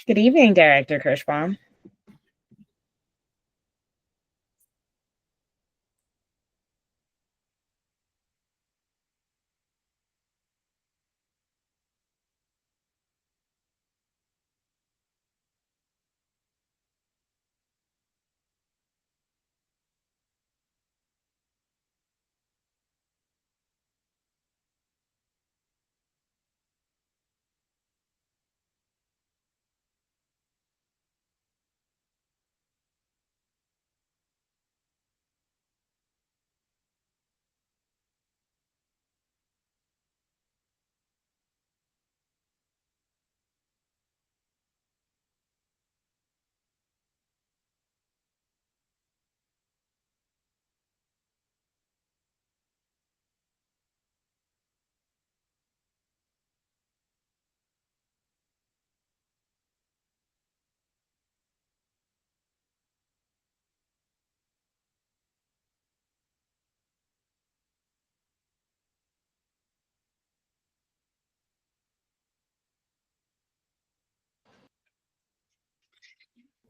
Good evening, Director Kirschbaum.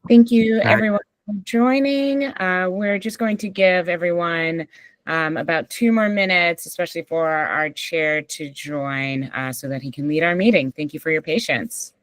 Thank you, everyone, for joining. We're just going to give everyone about 2 more minutes, especially for our chair to join so that he can lead our meeting. Thank you for your patience.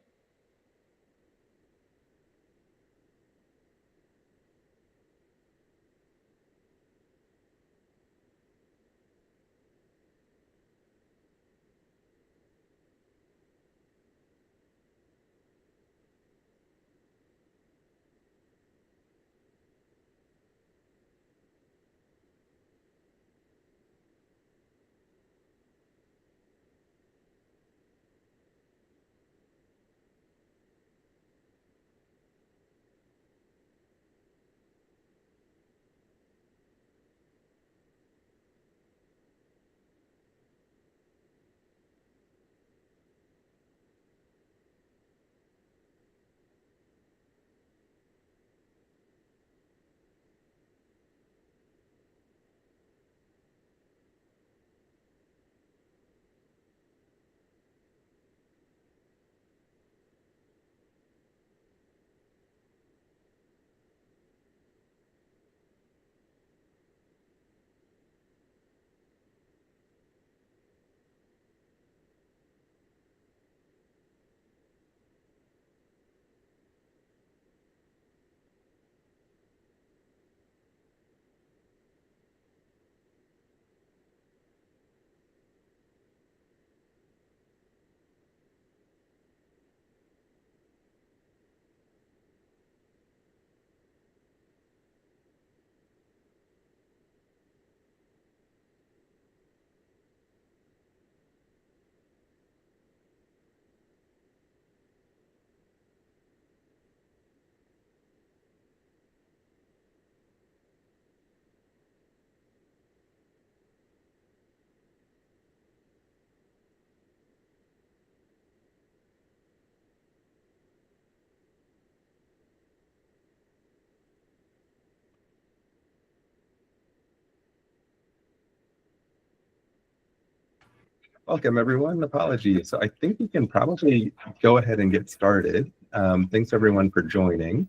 Welcome, everyone. Apologies. So I think we can probably go ahead and get started. Thanks, everyone, for joining.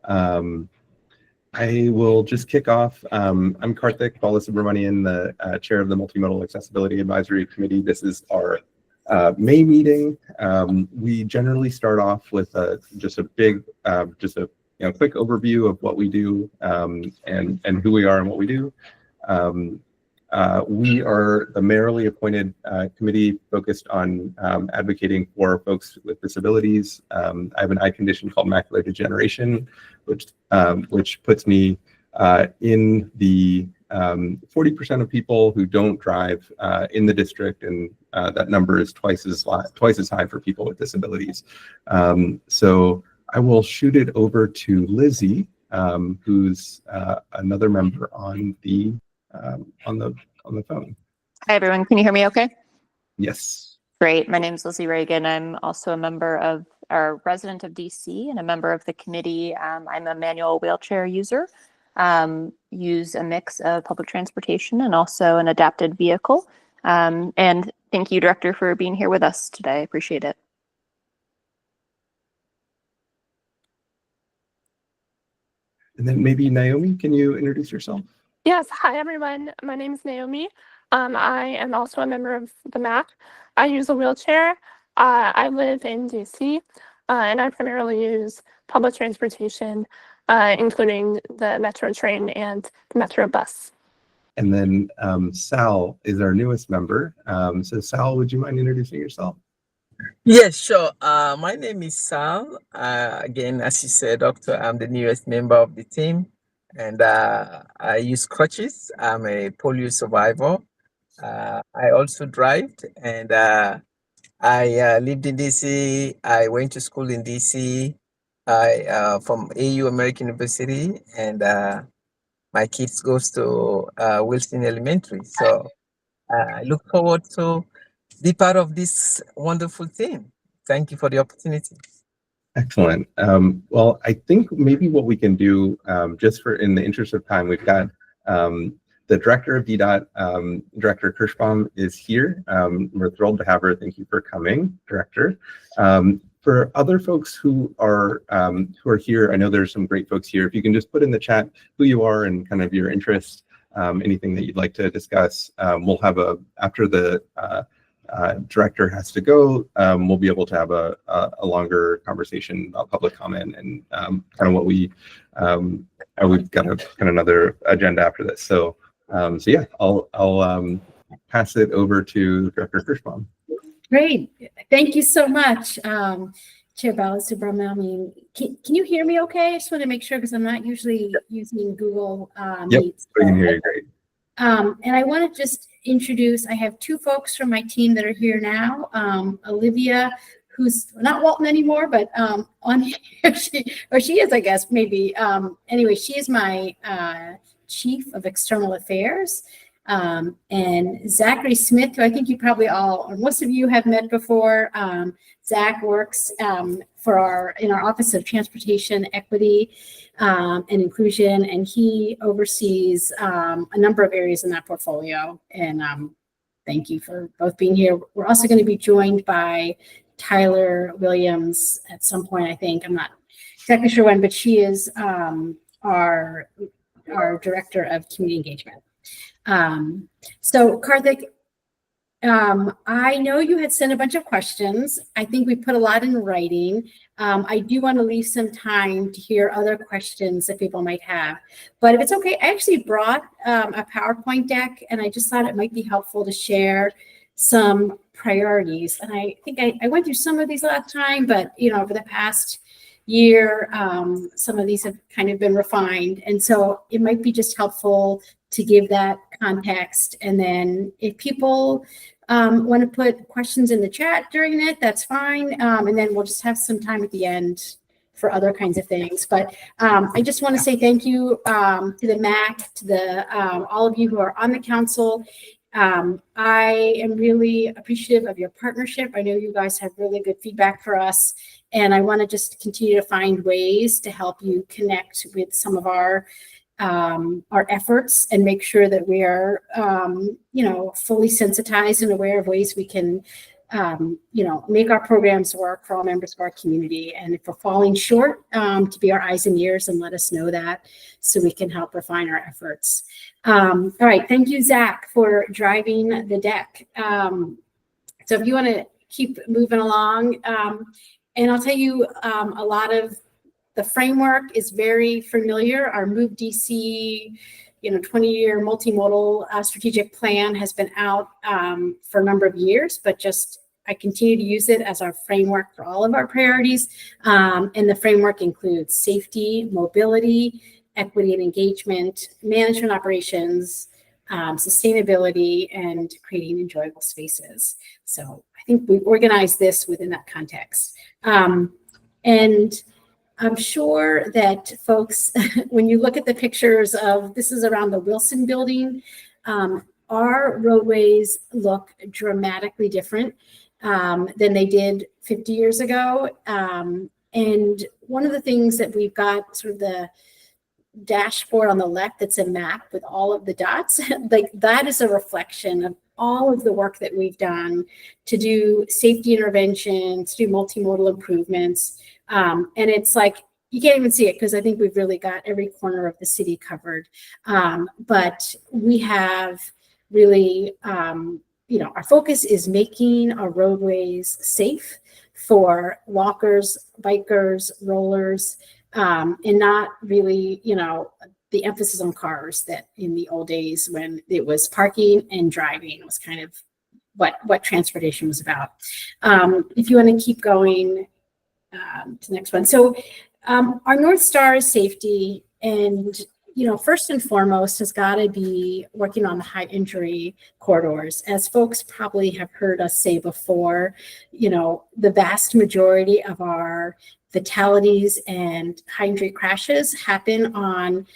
I will just kick off. I'm Karthik Balasubramanian, the chair of the Multimodal Accessibility Advisory Committee. This is our May meeting. We generally start off with just a quick overview of what we do and who we are and what we do. We are the mayorally appointed committee focused on advocating for folks with disabilities. I have an eye condition called macular degeneration, which puts me in the 40% of people who don't drive in the district, and that number is twice as high for people with disabilities. So I will shoot it over to Lizzie, who's another member on the phone. Hi, everyone. Can you hear me okay? Yes. Great. My name is Lizzie Reagan. I'm also a member of our resident of DC and a member of the committee. I'm a manual wheelchair user, use a mix of public transportation and also an adapted vehicle. And thank you, Director, for being here with us today. I appreciate it. And then maybe Naomi, can you introduce yourself? Yes, hi everyone. My name is Naomi. I am also a member of the MAC. I use a wheelchair. I live in DC, and I primarily use public transportation, including the metro train and the metro bus. And then Sal is our newest member. So Sal, would you mind introducing yourself? Yes, sure. My name is Sal. Again, as you said, Doctor, I'm the newest member of the team, and I use crutches. I'm a polio survivor. I also drive, and I lived in DC. I went to school in DC. I from AU American University, and my kids goes to Wilson Elementary. So I look forward to be part of this wonderful team. Thank you for the opportunity. Excellent. Well, I think maybe what we can do, just for in the interest of time, we've got the director of DDOT, Director Kirschbaum, is here. We're thrilled to have her. Thank you for coming, Director. For other folks who are here, I know there's some great folks here. If you can just put in the chat who you are and kind of your interests, anything that you'd like to discuss. We'll have after the director has to go, we'll be able to have a longer conversation about public comment and kind of what we've got kind of another agenda after this. So yeah, I'll pass it over to Director Kirschbaum. Great. Thank you so much, Chair Balasubramanian. Can you hear me okay? I just want to make sure because I'm not usually using Google Meet. I can hear you great. And I want to just introduce, I have two folks from my team that are here now. Olivia, who's not Walton anymore, but on here, she is, I guess, maybe. Anyway, she is my Chief of External Affairs. And Zachary Smith, who I think you probably all, or most of you have met before. Zach works in our Office of Transportation Equity and Inclusion, and he oversees a number of areas in that portfolio. And thank you for both being here. We're also going to be joined by Tyler Williams at some point, I think. I'm not exactly sure when, but she is our Director of Community Engagement. So Karthik, I know you had sent a bunch of questions. I think we put a lot in writing. I do want to leave some time to hear other questions that people might have. But if it's okay, I actually brought a PowerPoint deck, and I just thought it might be helpful to share some priorities. And I think I went through some of these last time, but over the past year, some of these have kind of been refined. And so it might be just helpful to give that context. And then if people want to put questions in the chat during it, that's fine. And then we'll just have some time at the end for other kinds of things. But I just want to say thank you to the MAC, to all of you who are on the council. I am really appreciative of your partnership. I know you guys have really good feedback for us, and I want to just continue to find ways to help you connect with some of our efforts and make sure that we are, fully sensitized and aware of ways we can, make our programs work for all members of our community. And if we're falling short, to be our eyes and ears and let us know that so we can help refine our efforts. All right. Thank you, Zach, for driving the deck. So if you want to keep moving along, and I'll tell you a lot of the framework is very familiar. Our MAACDC, 20-year multimodal strategic plan has been out for a number of years, but I continue to use it as our framework for all of our priorities. And the framework includes safety, mobility, equity and engagement, management operations, sustainability, and creating enjoyable spaces. So I think we organized this within that context. And I'm sure that folks, when you look at the pictures this is around the Wilson building, our roadways look dramatically different than they did 50 years ago. And one of the things that we've got sort of the dashboard on the left that's a map with all of the dots, like that is a reflection of all of the work that we've done to do safety interventions, to do multimodal improvements. And it's like you can't even see it because I think we've really got every corner of the city covered. But we have really, our focus is making our roadways safe for walkers, bikers, rollers, and not really, the emphasis on cars that in the old days when it was parking and driving was kind of what transportation was about. If you want to keep going to the next one. So our North Star is safety, and first and foremost has got to be working on the high injury corridors. As folks probably have heard us say before, the vast majority of our fatalities and high injury crashes happen on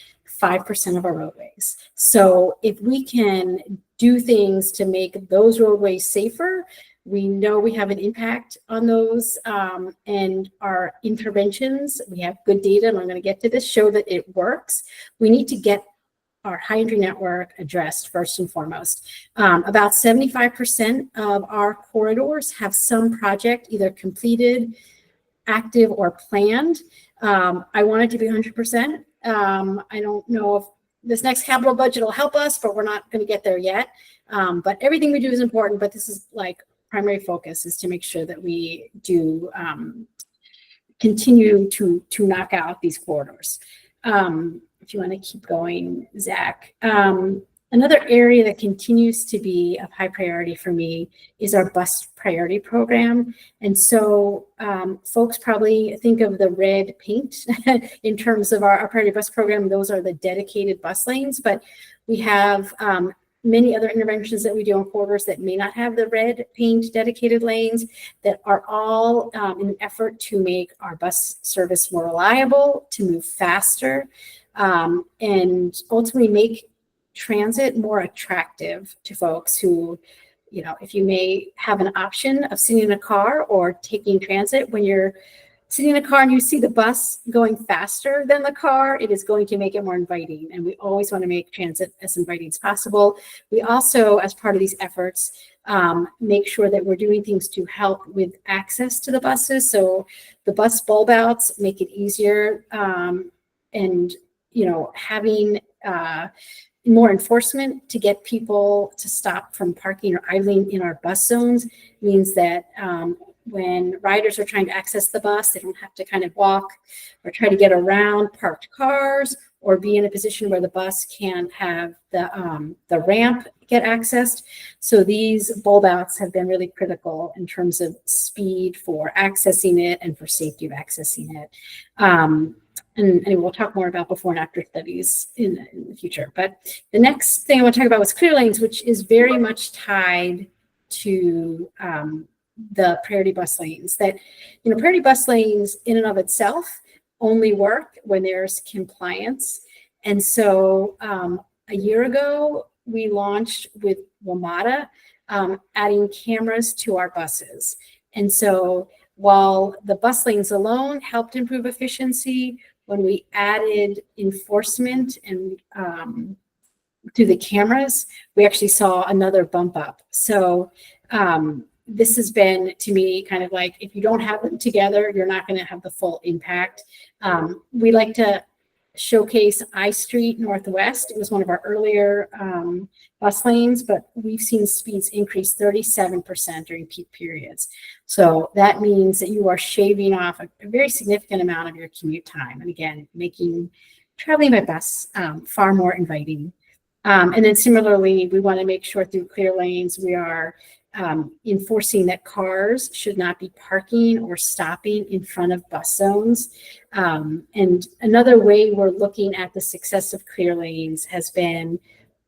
5% of our roadways. So if we can do things to make those roadways safer, we know we have an impact on those, and our interventions, we have good data, and I'm going to get to this, show that it works. We need to get our high injury network addressed first and foremost. About 75% of our corridors have some project either completed, active, or planned. I want it to be 100%. I don't know if this next capital budget will help us, but we're not going to get there yet. But everything we do is important, but this is like primary focus is to make sure that we do continue to knock out these corridors. If you want to keep going, Zach. Another area that continues to be of high priority for me is our bus priority program. And so folks probably think of the red paint in terms of our priority bus program. Those are the dedicated bus lanes, but we have many other interventions that we do in corridors that may not have the red paint dedicated lanes that are all in an effort to make our bus service more reliable, to move faster, and ultimately make transit more attractive to folks who, if you may have an option of sitting in a car or taking transit, when you're sitting in a car and you see the bus going faster than the car, it is going to make it more inviting. And we always want to make transit as inviting as possible. We also, as part of these efforts, make sure that we're doing things to help with access to the buses. So the bus bulb outs make it easier, and having more enforcement to get people to stop from parking or idling in our bus zones means that when riders are trying to access the bus, they don't have to kind of walk or try to get around parked cars or be in a position where the bus can't have the ramp get accessed. So these bulb outs have been really critical in terms of speed for accessing it and for safety of accessing it. And we'll talk more about before and after studies in the future. But the next thing I want to talk about was clear lanes, which is very much tied to the priority bus lanes. That, priority bus lanes in and of itself only work when there's compliance. And so a year ago, we launched with WMATA, adding cameras to our buses. And so while the bus lanes alone helped improve efficiency, when we added enforcement and through the cameras, we actually saw another bump up. So this has been, to me, kind of like, if you don't have them together, you're not going to have the full impact. We like to showcase I Street Northwest. It was one of our earlier bus lanes, but we've seen speeds increase 37% during peak periods. So that means that you are shaving off a very significant amount of your commute time. And again, making traveling by bus far more inviting. And then similarly, we want to make sure through clear lanes, we are enforcing that cars should not be parking or stopping in front of bus zones. And another way we're looking at the success of clear lanes has been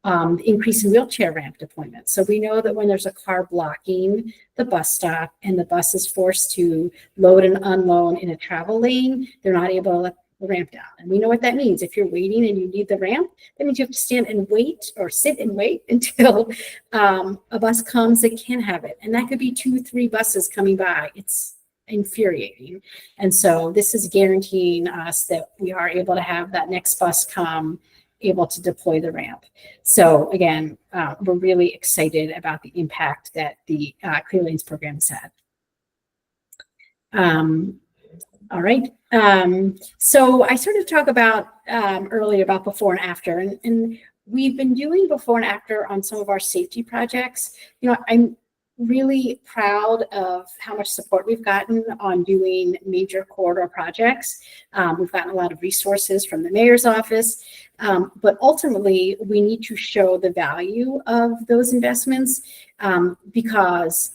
the increase in wheelchair ramp deployment. So we know that when there's a car blocking the bus stop and the bus is forced to load and unload in a travel lane, they're not able to let the ramp down. And we know what that means. If you're waiting and you need the ramp, that means you have to stand and wait or sit and wait until a bus comes that can have it. And that could be 2-3 buses coming by. It's infuriating. And so this is guaranteeing us that we are able to have that next bus come, able to deploy the ramp. So again, we're really excited about the impact that the Clear Lanes program has had. All right. So I started to talk about earlier about before and after, and we've been doing before and after on some of our safety projects. You know, I'm really proud of how much support we've gotten on doing major corridor projects. We've gotten a lot of resources from the mayor's office, but ultimately we need to show the value of those investments, because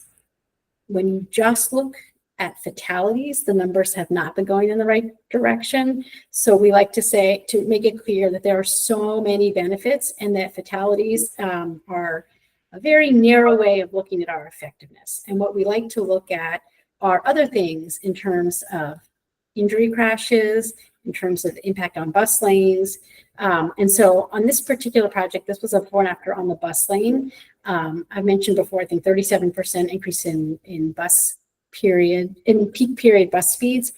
when you just look at fatalities, the numbers have not been going in the right direction. So we like to say, to make it clear that there are so many benefits and that fatalities are a very narrow way of looking at our effectiveness. And what we like to look at are other things in terms of injury crashes, in terms of impact on bus lanes. And so on this particular project, this was a before and after on the bus lane. I mentioned before, I think 37% increase in bus period, in peak period bus speeds.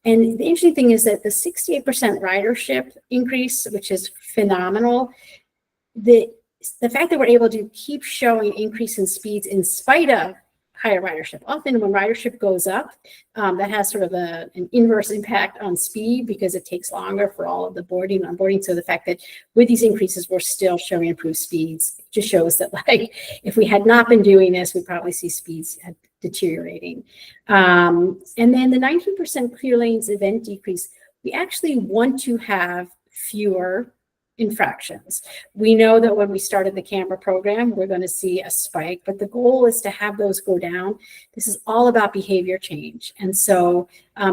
And the interesting thing is that the 68% ridership increase, which is phenomenal, the fact that we're able to keep showing increase in speeds in spite of higher ridership. Often when ridership goes up, that has sort of an inverse impact on speed because it takes longer for all of the boarding and onboarding. So the fact that with these increases, we're still showing improved speeds just shows that, like, if we had not been doing this, we'd probably see speeds deteriorating. And then the 19% clear lanes event decrease, we actually want to have fewer infractions. We know that when we started the camera program, we're going to see a spike, but the goal is to have those go down. This is all about behavior change. And so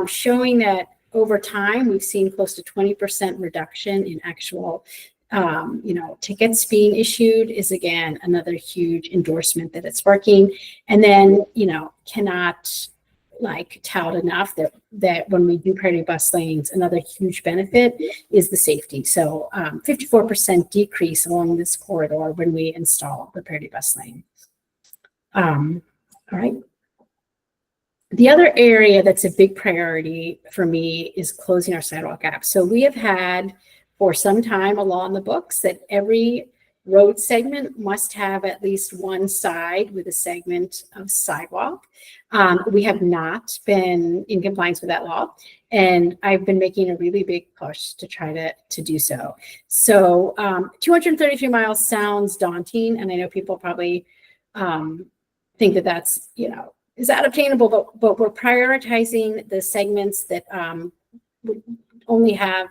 showing that over time, we've seen close to 20% reduction in actual tickets being issued is, again, another huge endorsement that it's working. And then, cannot tout enough that when we do priority bus lanes, another huge benefit is the safety. So 54% decrease along this corridor when we install the priority bus lane. All right. The other area that's a big priority for me is closing our sidewalk gap. So we have had for some time a law in the books that every road segment must have at least one side with a segment of sidewalk. We have not been in compliance with that law, and I've been making a really big push to try to do so. So 233 miles sounds daunting, and I know people probably think that that's, is that obtainable, but we're prioritizing the segments that only have,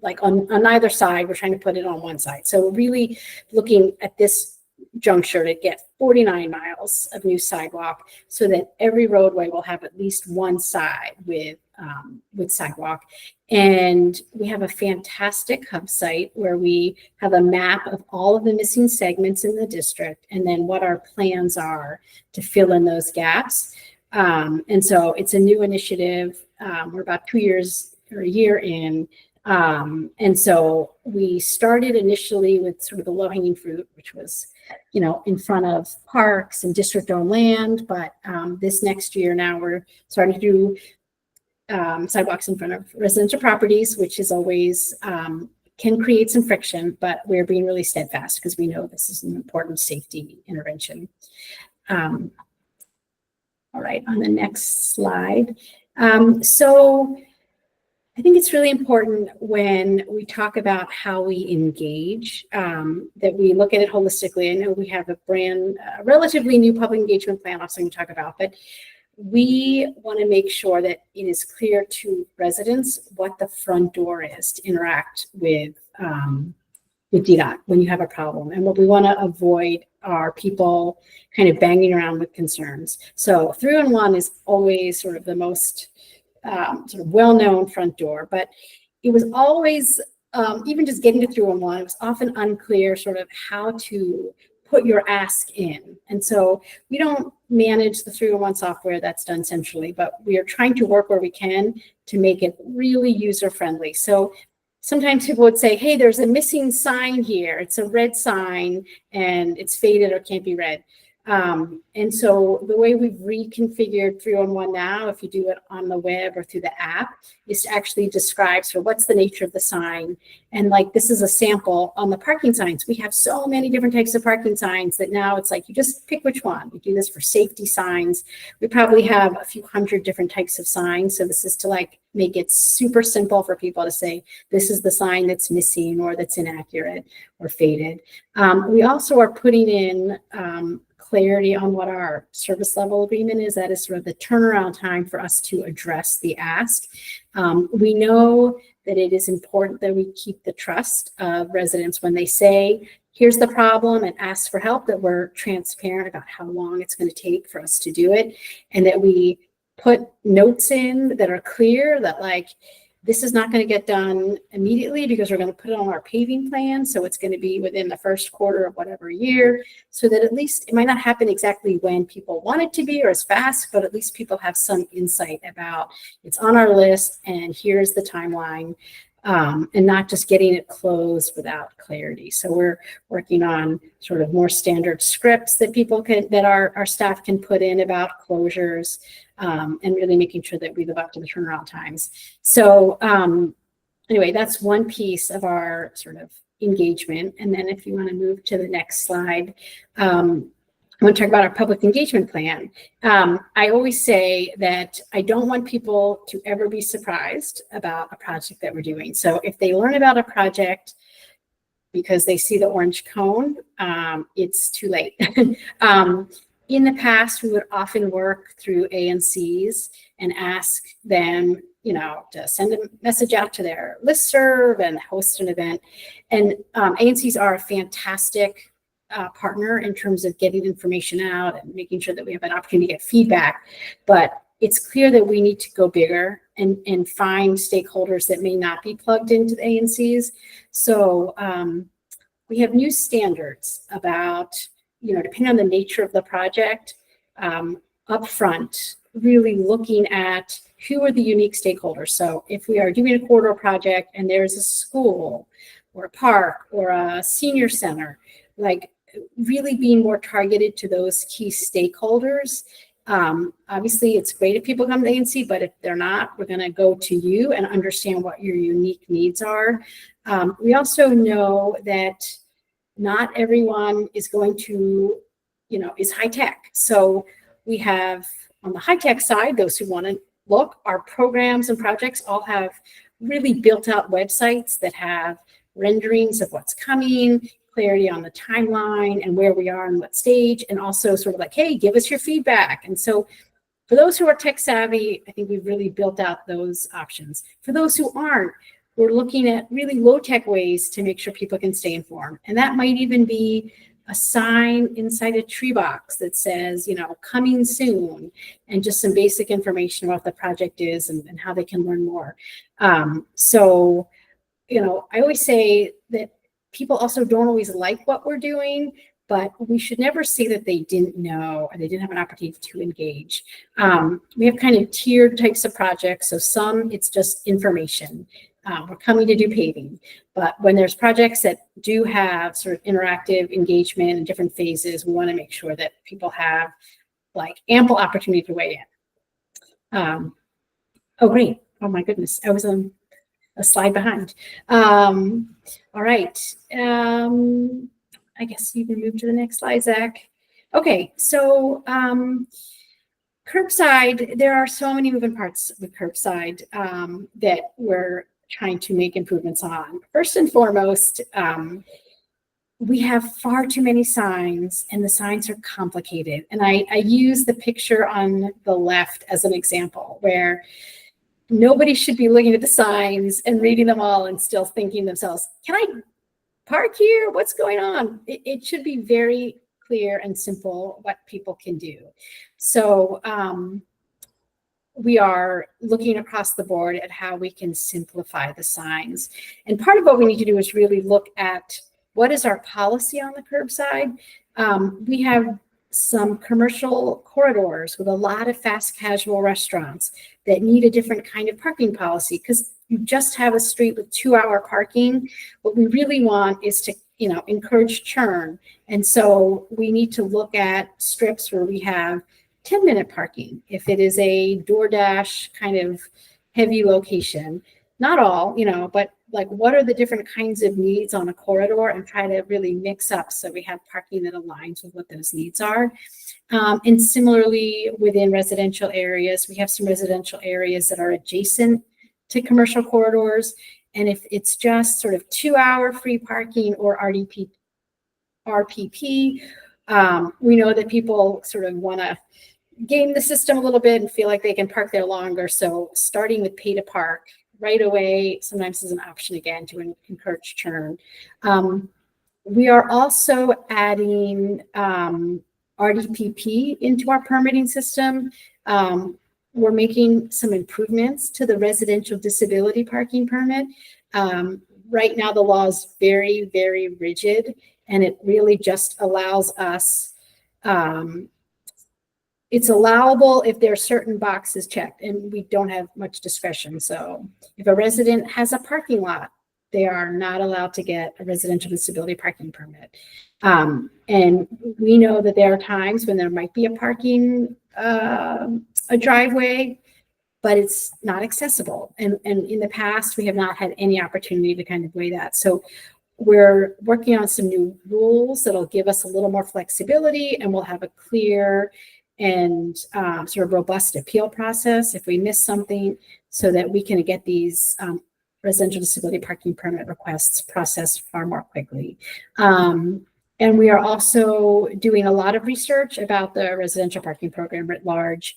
like on either side, we're trying to put it on one side. So we're really looking at this juncture to get 49 miles of new sidewalk so that every roadway will have at least one side with sidewalk. And we have a fantastic hub site where we have a map of all of the missing segments in the district and then what our plans are to fill in those gaps. And so it's a new initiative. We're about 2 years or a year in. And so we started initially with sort of the low-hanging fruit, which was, in front of parks and district-owned land. But this next year now we're starting to do sidewalks in front of residential properties, which is always can create some friction, but we're being really steadfast because we know this is an important safety intervention. All right, on the next slide. So I think it's really important when we talk about how we engage, that we look at it holistically. I know we have a relatively new public engagement plan also to talk about, but we want to make sure that it is clear to residents what the front door is to interact with DDOT when you have a problem. And what we want to avoid are people kind of banging around with concerns. So 311 is always sort of the most sort of well-known front door, but it was always, even just getting to 311, it was often unclear sort of how to put your ask in. And so we don't manage the 311 software, that's done centrally, but we are trying to work where we can to make it really user-friendly. So sometimes people would say, hey, there's a missing sign here. It's a red sign and it's faded or can't be read. And so the way we've reconfigured 311 now, if you do it on the web or through the app, is to actually describe sort of what's the nature of the sign. And like, this is a sample on the parking signs. We have so many different types of parking signs that now it's like, you just pick which one. We do this for safety signs. We probably have a few hundred different types of signs. So this is to like make it super simple for people to say, this is the sign that's missing or that's inaccurate or faded. We also are putting in clarity on what our service level agreement is. That is sort of the turnaround time for us to address the ask. We know that it is important that we keep the trust of residents when they say, here's the problem and ask for help, that we're transparent about how long it's going to take for us to do it, and that we put notes in that are clear that like, this is not going to get done immediately because we're going to put it on our paving plan. So it's going to be within the first quarter of whatever year, so that at least it might not happen exactly when people want it to be or as fast, but at least people have some insight about it's on our list and here's the timeline, and not just getting it closed without clarity. So we're working on sort of more standard scripts that people can, that our staff can put in about closures, and really making sure that we live up to the turnaround times. So anyway, that's one piece of our sort of engagement. And then if you want to move to the next slide, I want to talk about our public engagement plan. I always say that I don't want people to ever be surprised about a project that we're doing. So if they learn about a project because they see the orange cone, it's too late. In the past, we would often work through ANCs and ask them, you know, to send a message out to their listserv and host an event. And ANCs are a fantastic partner in terms of getting information out and making sure that we have an opportunity to get feedback. But it's clear that we need to go bigger and find stakeholders that may not be plugged into the ANCs. So we have new standards about, you know, depending on the nature of the project, upfront, really looking at who are the unique stakeholders. So if we are doing a corridor project and there's a school or a park or a senior center, like really being more targeted to those key stakeholders. Obviously, it's great if people come to the ANC, but if they're not, we're going to go to you and understand what your unique needs are. We also know that not everyone is going to, you know, is high tech. So we have on the high tech side, those who want to look, our programs and projects all have really built out websites that have renderings of what's coming, clarity on the timeline and where we are and what stage, and also sort of like, hey, give us your feedback. And so for those who are tech savvy, I think we've really built out those options. For those who aren't, we're looking at really low-tech ways to make sure people can stay informed. And that might even be a sign inside a tree box that says, you know, coming soon, and just some basic information about what the project is and how they can learn more. So, you know, I always say that people also don't always like what we're doing, but we should never say that they didn't know or they didn't have an opportunity to engage. We have kind of tiered types of projects. So some, it's just information. We're coming to do paving, but when there's projects that do have sort of interactive engagement in different phases, we want to make sure that people have like ample opportunity to weigh in. Oh, great. Oh my goodness. I was on a slide behind. All right. I guess you can move to the next slide, Zach. Okay. So curbside, there are so many moving parts with curbside that we're trying to make improvements on. First and foremost, we have far too many signs and the signs are complicated. And I use the picture on the left as an example where nobody should be looking at the signs and reading them all and still thinking themselves, can I park here? What's going on? It should be very clear and simple what people can do. So we are looking across the board at how we can simplify the signs. And part of what we need to do is really look at what is our policy on the curbside. We have some commercial corridors with a lot of fast casual restaurants that need a different kind of parking policy because you just have a street with 2-hour parking. What we really want is to encourage churn. And so we need to look at strips where we have 10-minute parking. If it is a DoorDash kind of heavy location, not all, but like what are the different kinds of needs on a corridor, and try to really mix up so we have parking that aligns with what those needs are. And similarly, within residential areas, we have some residential areas that are adjacent to commercial corridors. And if it's just sort of 2-hour free parking or RPP, we know that people sort of want to game the system a little bit and feel like they can park there longer. So starting with pay to park right away sometimes is an option again to encourage churn. We are also adding RDPP into our permitting system. We're making some improvements to the residential disability parking permit. Right now, the law is very, very rigid, and it really just allows us, it's allowable if there are certain boxes checked, and we don't have much discretion. So if a resident has a parking lot, they are not allowed to get a residential disability parking permit. And we know that there are times when there might be a parking, a driveway, but it's not accessible. And in the past, we have not had any opportunity to kind of weigh that. So we're working on some new rules that'll give us a little more flexibility, and we'll have a clear and sort of robust appeal process if we miss something, so that we can get these residential disability parking permit requests processed far more quickly. And we are also doing a lot of research about the residential parking program writ large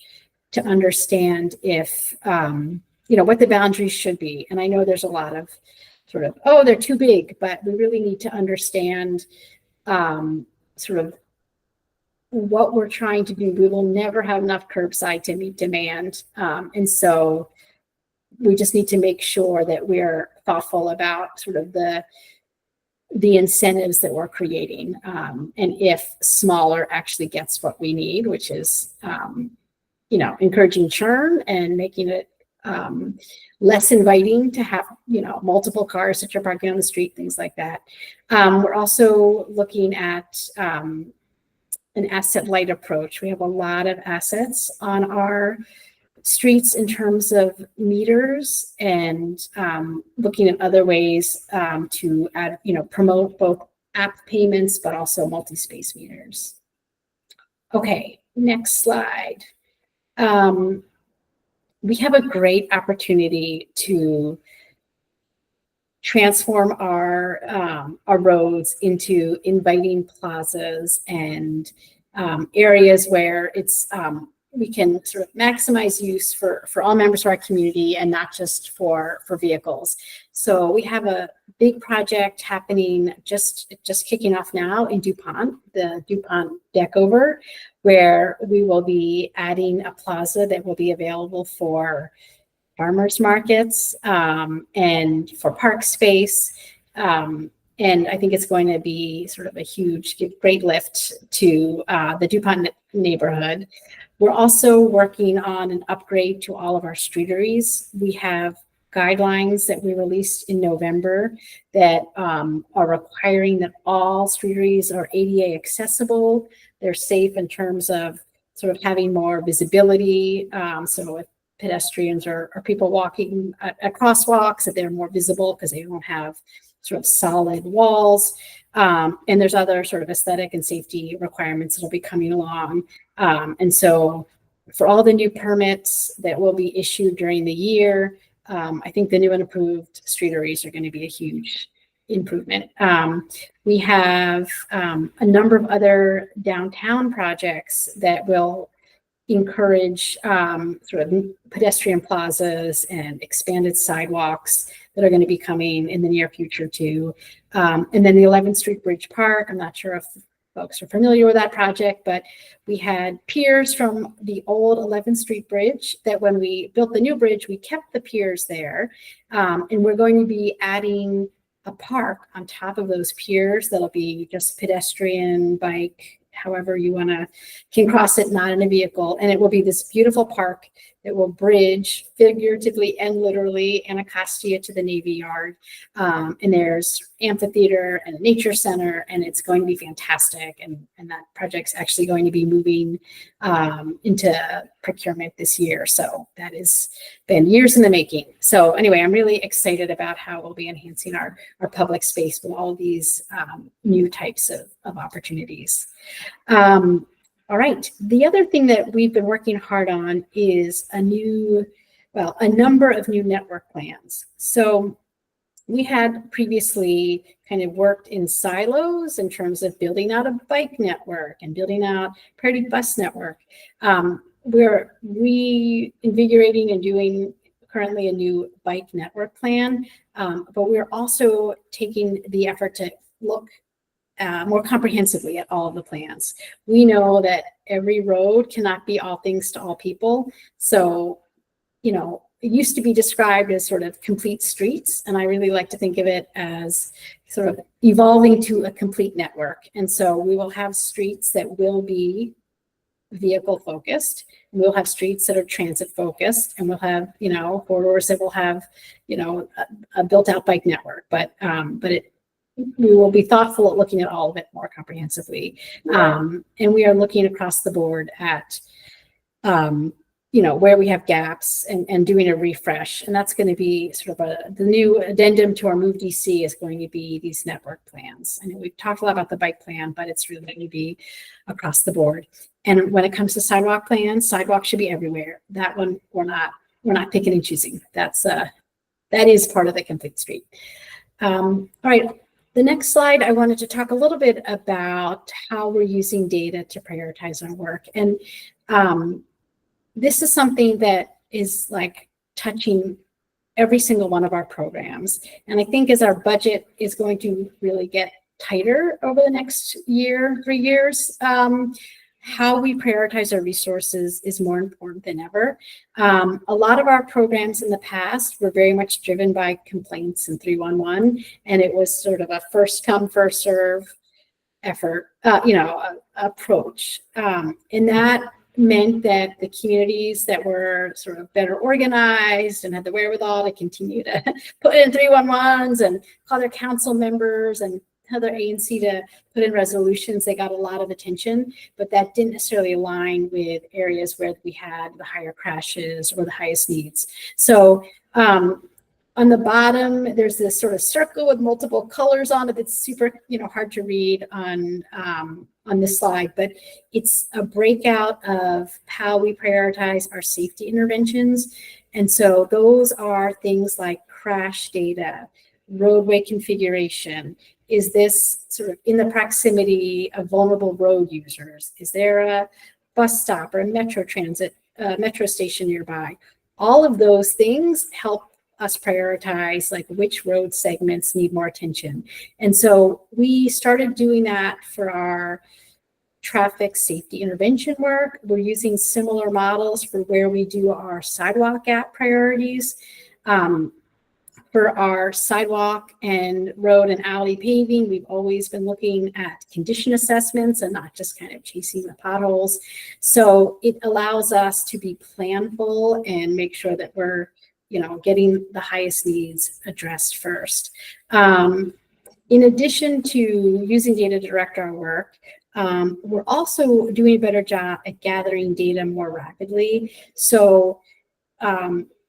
to understand if, what the boundaries should be. And I know there's a lot of sort of, oh, they're too big, but we really need to understand sort of what we're trying to do. We will never have enough curbside to meet demand. And so we just need to make sure that we're thoughtful about sort of the incentives that we're creating, and if smaller actually gets what we need, which is, encouraging churn and making it less inviting to have, multiple cars that you're parking on the street, things like that. We're also looking at an asset light approach. We have a lot of assets on our streets in terms of meters, and looking at other ways to add, promote both app payments, but also multi-space meters. Okay, next slide. We have a great opportunity to transform our roads into inviting plazas and areas where it's we can sort of maximize use for all members of our community and not just for vehicles. So we have a big project happening, just kicking off now in DuPont, the DuPont Deckover, where we will be adding a plaza that will be available for farmers markets and for park space. And I think it's going to be sort of a huge, great lift to the DuPont neighborhood. We're also working on an upgrade to all of our streeteries. We have guidelines that we released in November that are requiring that all streeteries are ADA accessible. They're safe in terms of sort of having more visibility. So if pedestrians or people walking at crosswalks, that they're more visible because they don't have sort of solid walls. And there's other sort of aesthetic and safety requirements that will be coming along. And so for all the new permits that will be issued during the year, I think the new and approved streeteries are going to be a huge improvement. We have a number of other downtown projects that will encourage sort of pedestrian plazas and expanded sidewalks that are going to be coming in the near future too. And then the 11th Street Bridge Park, I'm not sure if folks are familiar with that project, but we had piers from the old 11th Street Bridge that when we built the new bridge, we kept the piers there. And we're going to be adding a park on top of those piers that'll be just pedestrian, bike, however you can cross it, not in a vehicle. And it will be this beautiful park that will bridge figuratively and literally Anacostia to the Navy Yard. And there's amphitheater and a nature center, and it's going to be fantastic. And that project's actually going to be moving into procurement this year. So that has been years in the making. So anyway, I'm really excited about how we'll be enhancing our public space with all of these new types of opportunities. All right. The other thing that we've been working hard on is a number of new network plans. So we had previously kind of worked in silos in terms of building out a bike network and building out priority bus network. We're reinvigorating and doing currently a new bike network plan, but we're also taking the effort to look more comprehensively at all of the plans. We know that every road cannot be all things to all people. So, it used to be described as sort of complete streets, and I really like to think of it as sort of evolving to a complete network. And so we will have streets that will be vehicle focused, and we'll have streets that are transit focused, and we'll have, corridors that will have, a built out bike network. But we will be thoughtful at looking at all of it more comprehensively. And we are looking across the board at, where we have gaps and doing a refresh. And that's going to be sort of the new addendum to our MAACDC is going to be these network plans. I mean, we've talked a lot about the bike plan, but it's really going to be across the board. And when it comes to sidewalk plans, sidewalks should be everywhere. That one, we're not picking and choosing. That is part of the complete street. All right. The next slide, I wanted to talk a little bit about how we're using data to prioritize our work. And this is something that is like touching every single one of our programs. And I think as our budget is going to really get tighter over the next 3 years, how we prioritize our resources is more important than ever. A lot of our programs in the past were very much driven by complaints and 311, and it was sort of a first come, first serve effort, approach. And that meant that the communities that were sort of better organized and had the wherewithal to continue to put in 311s and call their council members and tell their ANC to put in resolutions, they got a lot of attention, but that didn't necessarily align with areas where we had the higher crashes or the highest needs. So on the bottom, there's this sort of circle with multiple colors on it. It's super, hard to read on this slide, but it's a breakout of how we prioritize our safety interventions. And so those are things like crash data, roadway configuration. Is this sort of in the proximity of vulnerable road users? Is there a bus stop or a metro station nearby? All of those things help us prioritize like which road segments need more attention. And so we started doing that for our traffic safety intervention work. We're using similar models for where we do our sidewalk gap priorities. For our sidewalk and road and alley paving, we've always been looking at condition assessments and not just kind of chasing the potholes. So it allows us to be planful and make sure that we're, getting the highest needs addressed first. In addition to using data to direct our work, we're also doing a better job at gathering data more rapidly. So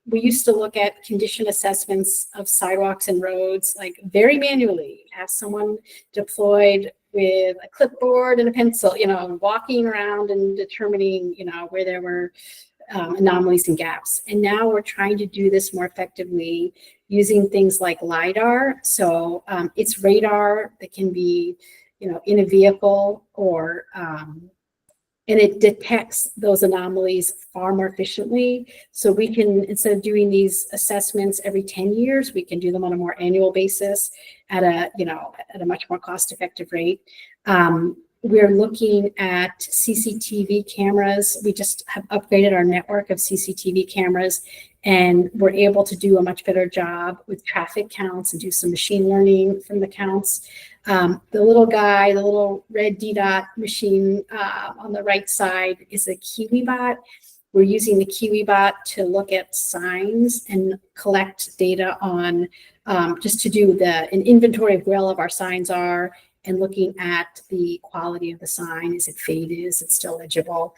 we used to look at condition assessments of sidewalks and roads like very manually, have someone deployed with a clipboard and a pencil, walking around and determining, where there were anomalies and gaps. And now we're trying to do this more effectively using things like LiDAR. So it's radar that can be, in a vehicle or and it detects those anomalies far more efficiently. So we can, instead of doing these assessments every 10 years, we can do them on a more annual basis at a much more cost-effective rate. We're looking at CCTV cameras. We just have upgraded our network of CCTV cameras, and we're able to do a much better job with traffic counts and do some machine learning from the counts. The little guy, the little red D dot machine on the right side is a KiwiBot. We're using the KiwiBot to look at signs and collect data on just to do an inventory of where all of our signs are and looking at the quality of the sign. Is it faded? Is it still legible?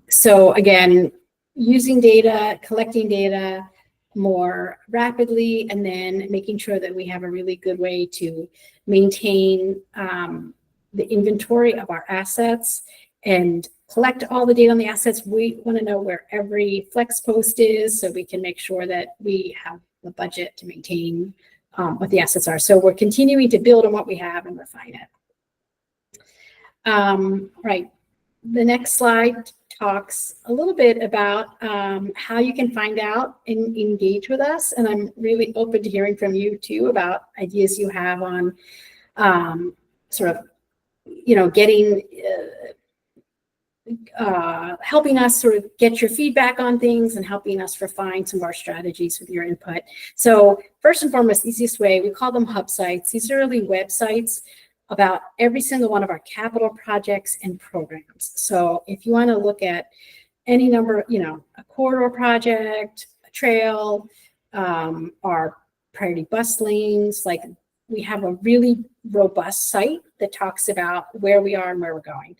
So again, using data, collecting data more rapidly, and then making sure that we have a really good way to maintain the inventory of our assets and collect all the data on the assets. We want to know where every flex post is so we can make sure that we have the budget to maintain what the assets are. So we're continuing to build on what we have and refine it. Right. The next slide talks a little bit about how you can find out and engage with us. And I'm really open to hearing from you too about ideas you have on sort of, getting, helping us sort of get your feedback on things and helping us refine some of our strategies with your input. So first and foremost, easiest way, we call them hub sites. These are really websites about every single one of our capital projects and programs. So if you want to look at any number, a corridor project, a trail, our priority bus lanes, like we have a really robust site that talks about where we are and where we're going.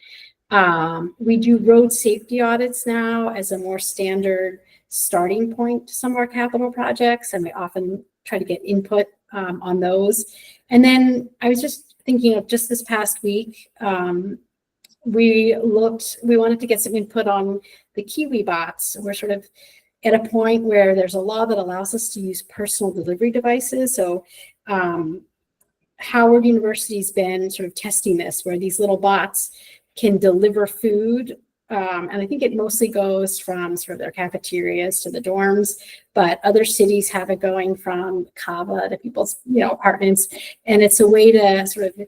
We do road safety audits now as a more standard starting point to some of our capital projects, and we often try to get input on those. And then I was just thinking of just this past week, we wanted to get some input on the KiwiBots. We're sort of at a point where there's a law that allows us to use personal delivery devices. So Howard University's been sort of testing this, where these little bots can deliver food. And I think it mostly goes from sort of their cafeterias to the dorms, but other cities have it going from Kava to people's, apartments. And it's a way to sort of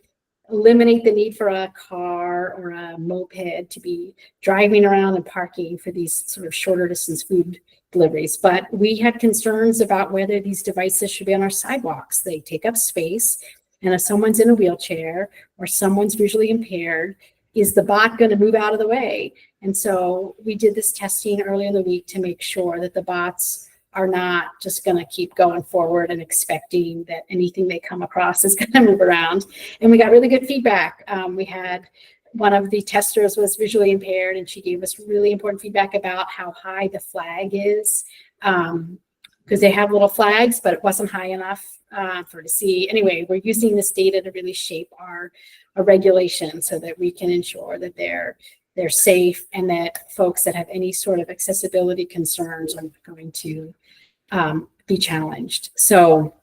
eliminate the need for a car or a moped to be driving around and parking for these sort of shorter distance food deliveries. But we had concerns about whether these devices should be on our sidewalks. They take up space. And if someone's in a wheelchair or someone's visually impaired, is the bot going to move out of the way? And so we did this testing earlier in the week to make sure that the bots are not just going to keep going forward and expecting that anything they come across is going to move around. And we got really good feedback. We had one of the testers was visually impaired, and she gave us really important feedback about how high the flag is, because they have little flags, but it wasn't high enough for her to see. Anyway, we're using this data to really shape our regulation so that we can ensure that they're safe and that folks that have any sort of accessibility concerns are going to be challenged. So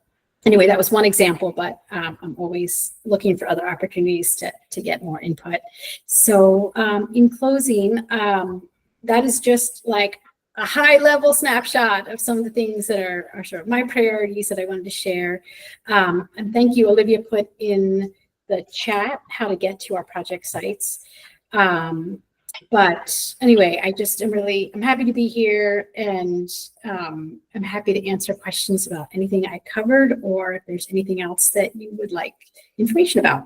anyway, that was one example, but I'm always looking for other opportunities to get more input. So in closing, that is just like a high-level snapshot of some of the things that are sort of my priorities that I wanted to share. And thank you, Olivia put in the chat how to get to our project sites. But anyway, I'm happy to be here, and I'm happy to answer questions about anything I covered, or if there's anything else that you would like information about.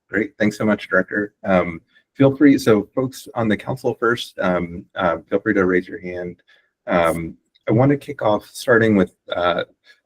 Great, thanks so much, Director. Feel free, so folks on the council first, feel free to raise your hand. I want to kick off starting with,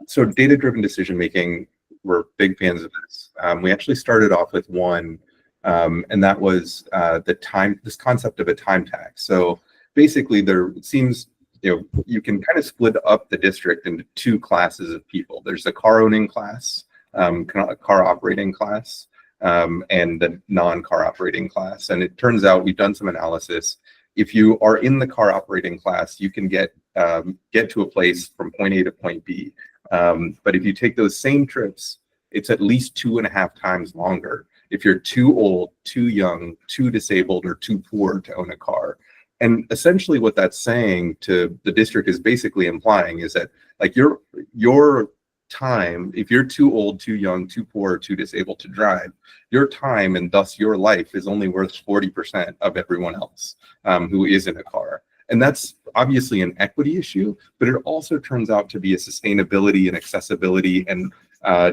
so data-driven decision-making, we're big fans of this. We actually started off with one, and that was this concept of a time tax. So basically it seems, you can kind of split up the district into two classes of people. There's the car owning class, car operating class, and the non-car operating class. And it turns out we've done some analysis. If you are in the car operating class, you can get to a place from point A to point B. But if you take those same trips, it's at least 2.5 times longer if you're too old, too young, too disabled, or too poor to own a car. And essentially what that's saying to the district is basically implying is that like your time, if you're too old, too young, too poor, or too disabled to drive, your time and thus your life is only worth 40% of everyone else who is in a car. And that's obviously an equity issue, but it also turns out to be a sustainability and accessibility and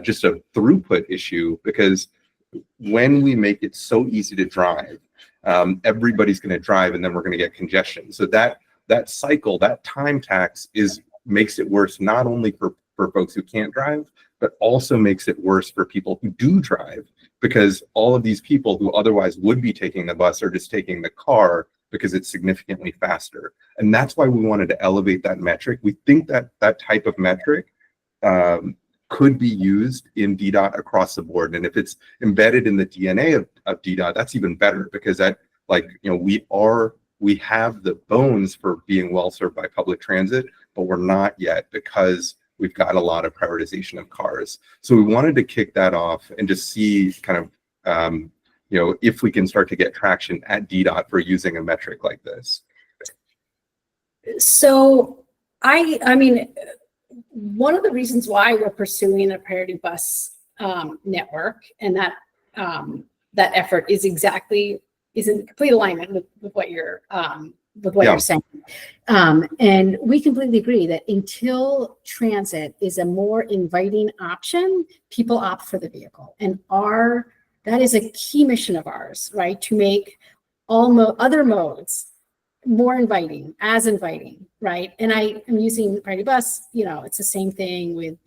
just a throughput issue, because when we make it so easy to drive, everybody's going to drive, and then we're going to get congestion. So that that cycle, that time tax makes it worse, not only for folks who can't drive, but also makes it worse for people who do drive, because all of these people who otherwise would be taking the bus are just taking the car because it's significantly faster. And that's why we wanted to elevate that metric. We think that that type of metric could be used in DDOT across the board. And if it's embedded in the DNA of DDOT, that's even better, because that, like, you know, we have the bones for being well served by public transit, but we're not yet, because we've got a lot of prioritization of cars. So we wanted to kick that off and just see kind of, you know, if we can start to get traction at DDOT for using a metric like this. So I mean, one of the reasons why we're pursuing a priority bus network, and that that effort is in complete alignment with what you're you're saying. And we completely agree that until transit is a more inviting option, people opt for the vehicle. And that is a key mission of ours, right? To make all other modes more inviting, right? And I am using priority bus, you know, it's the same thing with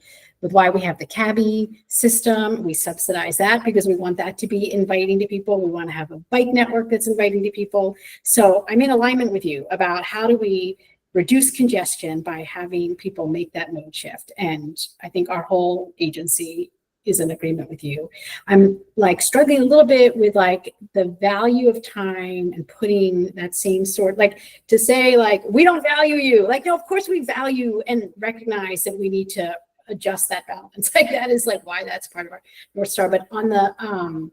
why we have the cabbie system. We subsidize that because we want that to be inviting to people. We want to have a bike network that's inviting to people. So I'm in alignment with you about how do we reduce congestion by having people make that mode shift. And I think our whole agency is in agreement with you. I'm like struggling a little bit with like the value of time and putting that same sort, like to say like, we don't value you. Like, no, of course we value and recognize that we need to adjust that balance. Like that is like why that's part of our North Star. But on the,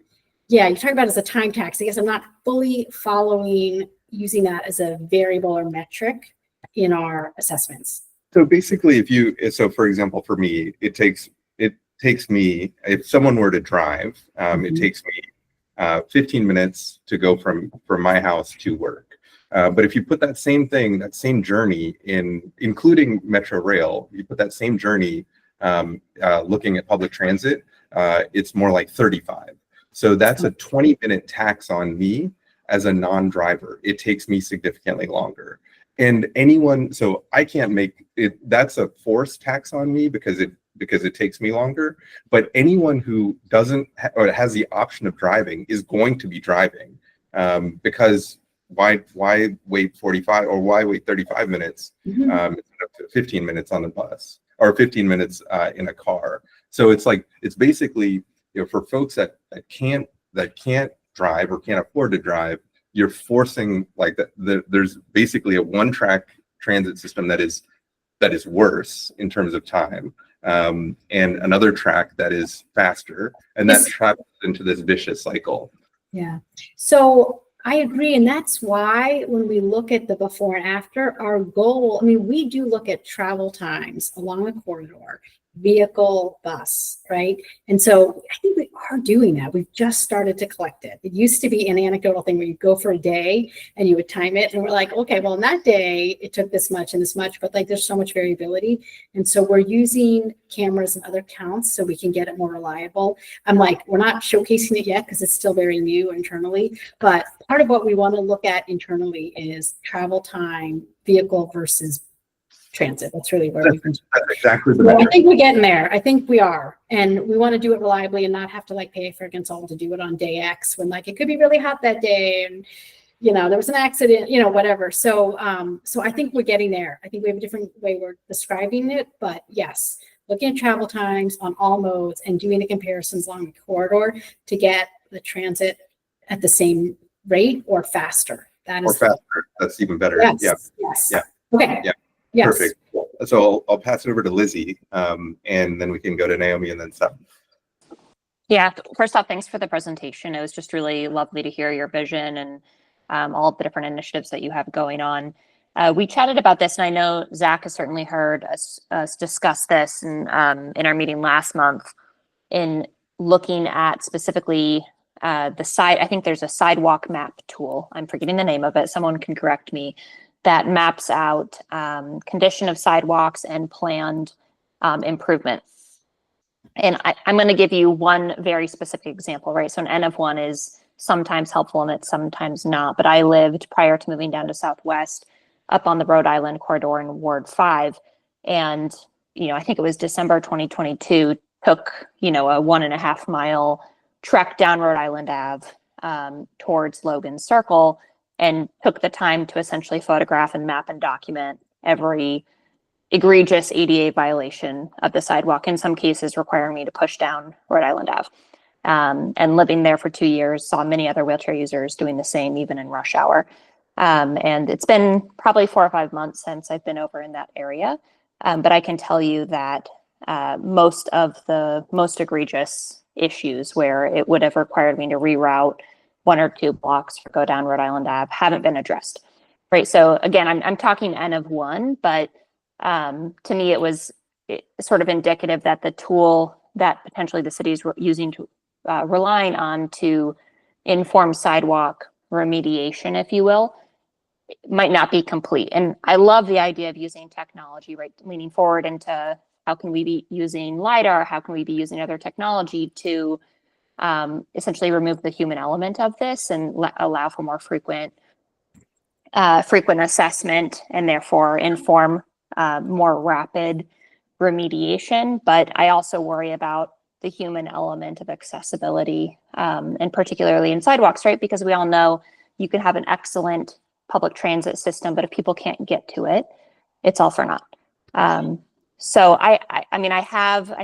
yeah, you talk about it as a time tax. I guess I'm not fully following using that as a variable or metric in our assessments. So basically, so for example, for me, it takes me, if someone were to drive, it takes me 15 minutes to go from my house to work. But if you put that same journey including Metro Rail, you put that same journey looking at public transit, it's more like 35. So that's a 20-minute tax on me as a non-driver. It takes me significantly longer. And so I can't make it, that's a forced tax on me because it takes me longer. But anyone who doesn't or has the option of driving is going to be driving, because why wait 45 or why wait 35 minutes instead of 15 minutes on the bus or 15 minutes in a car? So it's basically, you know, for folks that can't drive or can't afford to drive, you're forcing like that. There's basically a one-track transit system that is worse in terms of time, and another track that is faster, and that travels into this vicious cycle. Yeah. So I agree. And that's why when we look at the before and after, our goal, I mean, we do look at travel times along the corridor, vehicle, bus, right? And so I think we are doing that. We've just started to collect it. It used to be an anecdotal thing where you go for a day and you would time it. And we're like, okay, well, in that day, it took this much and this much, but like there's so much variability. And so we're using cameras and other counts so we can get it more reliable. I'm like, we're not showcasing it yet because it's still very new internally. But part of what we want to look at internally is travel time, vehicle versus transit. That's really where we've been. That's exactly the well, metric. I think we're getting there. I think we are. And we want to do it reliably and not have to like pay for consultant to do it on day X when like it could be really hot that day and you know there was an accident, you know, whatever. So so I think we're getting there. I think we have a different way we're describing it, but yes, looking at travel times on all modes and doing the comparisons along the corridor to get the transit at the same rate or faster. That is faster. That's even better. Yes. Yeah. Yes. Yeah. Okay. Yeah. Yes. Perfect. So I'll pass it over to Lizzie, and then we can go to Naomi and then Seth. Yeah, first off, thanks for the presentation. It was just really lovely to hear your vision and all of the different initiatives that you have going on. We chatted about this, and I know Zach has certainly heard us discuss this in our meeting last month in looking at specifically I think there's a sidewalk map tool. I'm forgetting the name of it. Someone can correct me. That maps out condition of sidewalks and planned improvements. And I'm going to give you one very specific example, right? So an N of 1 is sometimes helpful and it's sometimes not. But I lived, prior to moving down to Southwest, up on the Rhode Island corridor in Ward 5. And, I think it was December 2022, took, a 1.5 mile trek down Rhode Island Ave towards Logan Circle, and took the time to essentially photograph and map and document every egregious ADA violation of the sidewalk, in some cases requiring me to push down Rhode Island Ave. And living there for 2 years, saw many other wheelchair users doing the same, even in rush hour. And it's been probably 4 or 5 months since I've been over in that area. But I can tell you that most of the most egregious issues where it would have required me to reroute 1 or 2 blocks or go down Rhode Island Ave haven't been addressed. Right. So again, I'm talking N of 1, but to me, it was sort of indicative that the tool that potentially the city is using to relying on to inform sidewalk remediation, if you will, might not be complete. And I love the idea of using technology, right? Leaning forward into how can we be using LiDAR? How can we be using other technology to essentially remove the human element of this and allow for more frequent assessment, and therefore inform more rapid remediation. But I also worry about the human element of accessibility, and particularly in sidewalks, right? Because we all know you can have an excellent public transit system, but if people can't get to it, it's all for naught. So I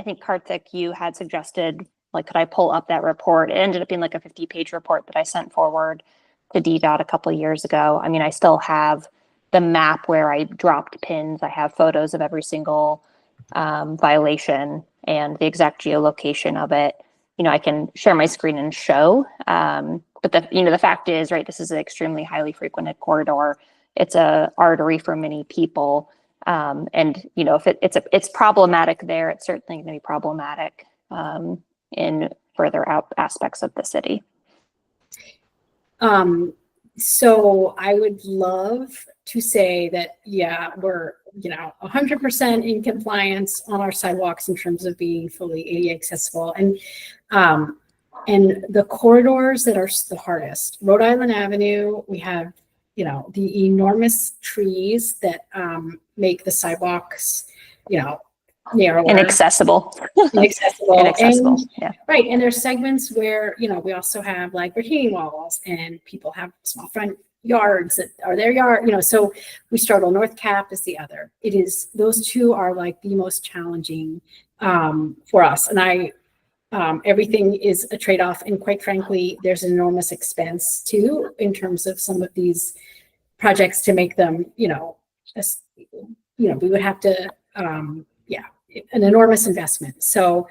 think Karthik, you had suggested, like, could I pull up that report? It ended up being like a 50-page report that I sent forward to DDOT a couple of years ago. I mean, I still have the map where I dropped pins. I have photos of every single violation and the exact geolocation of it. I can share my screen and show. But the fact is, right, this is an extremely highly frequented corridor. It's a artery for many people. And if it's problematic there, it's certainly going to be problematic in further out aspects of the city. So I would love to say that, yeah, we're, 100% in compliance on our sidewalks in terms of being fully ADA accessible. And the corridors that are the hardest, Rhode Island Avenue, we have, the enormous trees that make the sidewalks, narrower. Inaccessible. And, yeah. Right. And there's segments where, we also have like retaining walls, and people have small front yards that are their yard, so we struggle. North Cap is the other. Those two are like the most challenging for us. And everything is a trade-off. And quite frankly, there's an enormous expense too, in terms of some of these projects to make them, we would have to, an enormous investment. So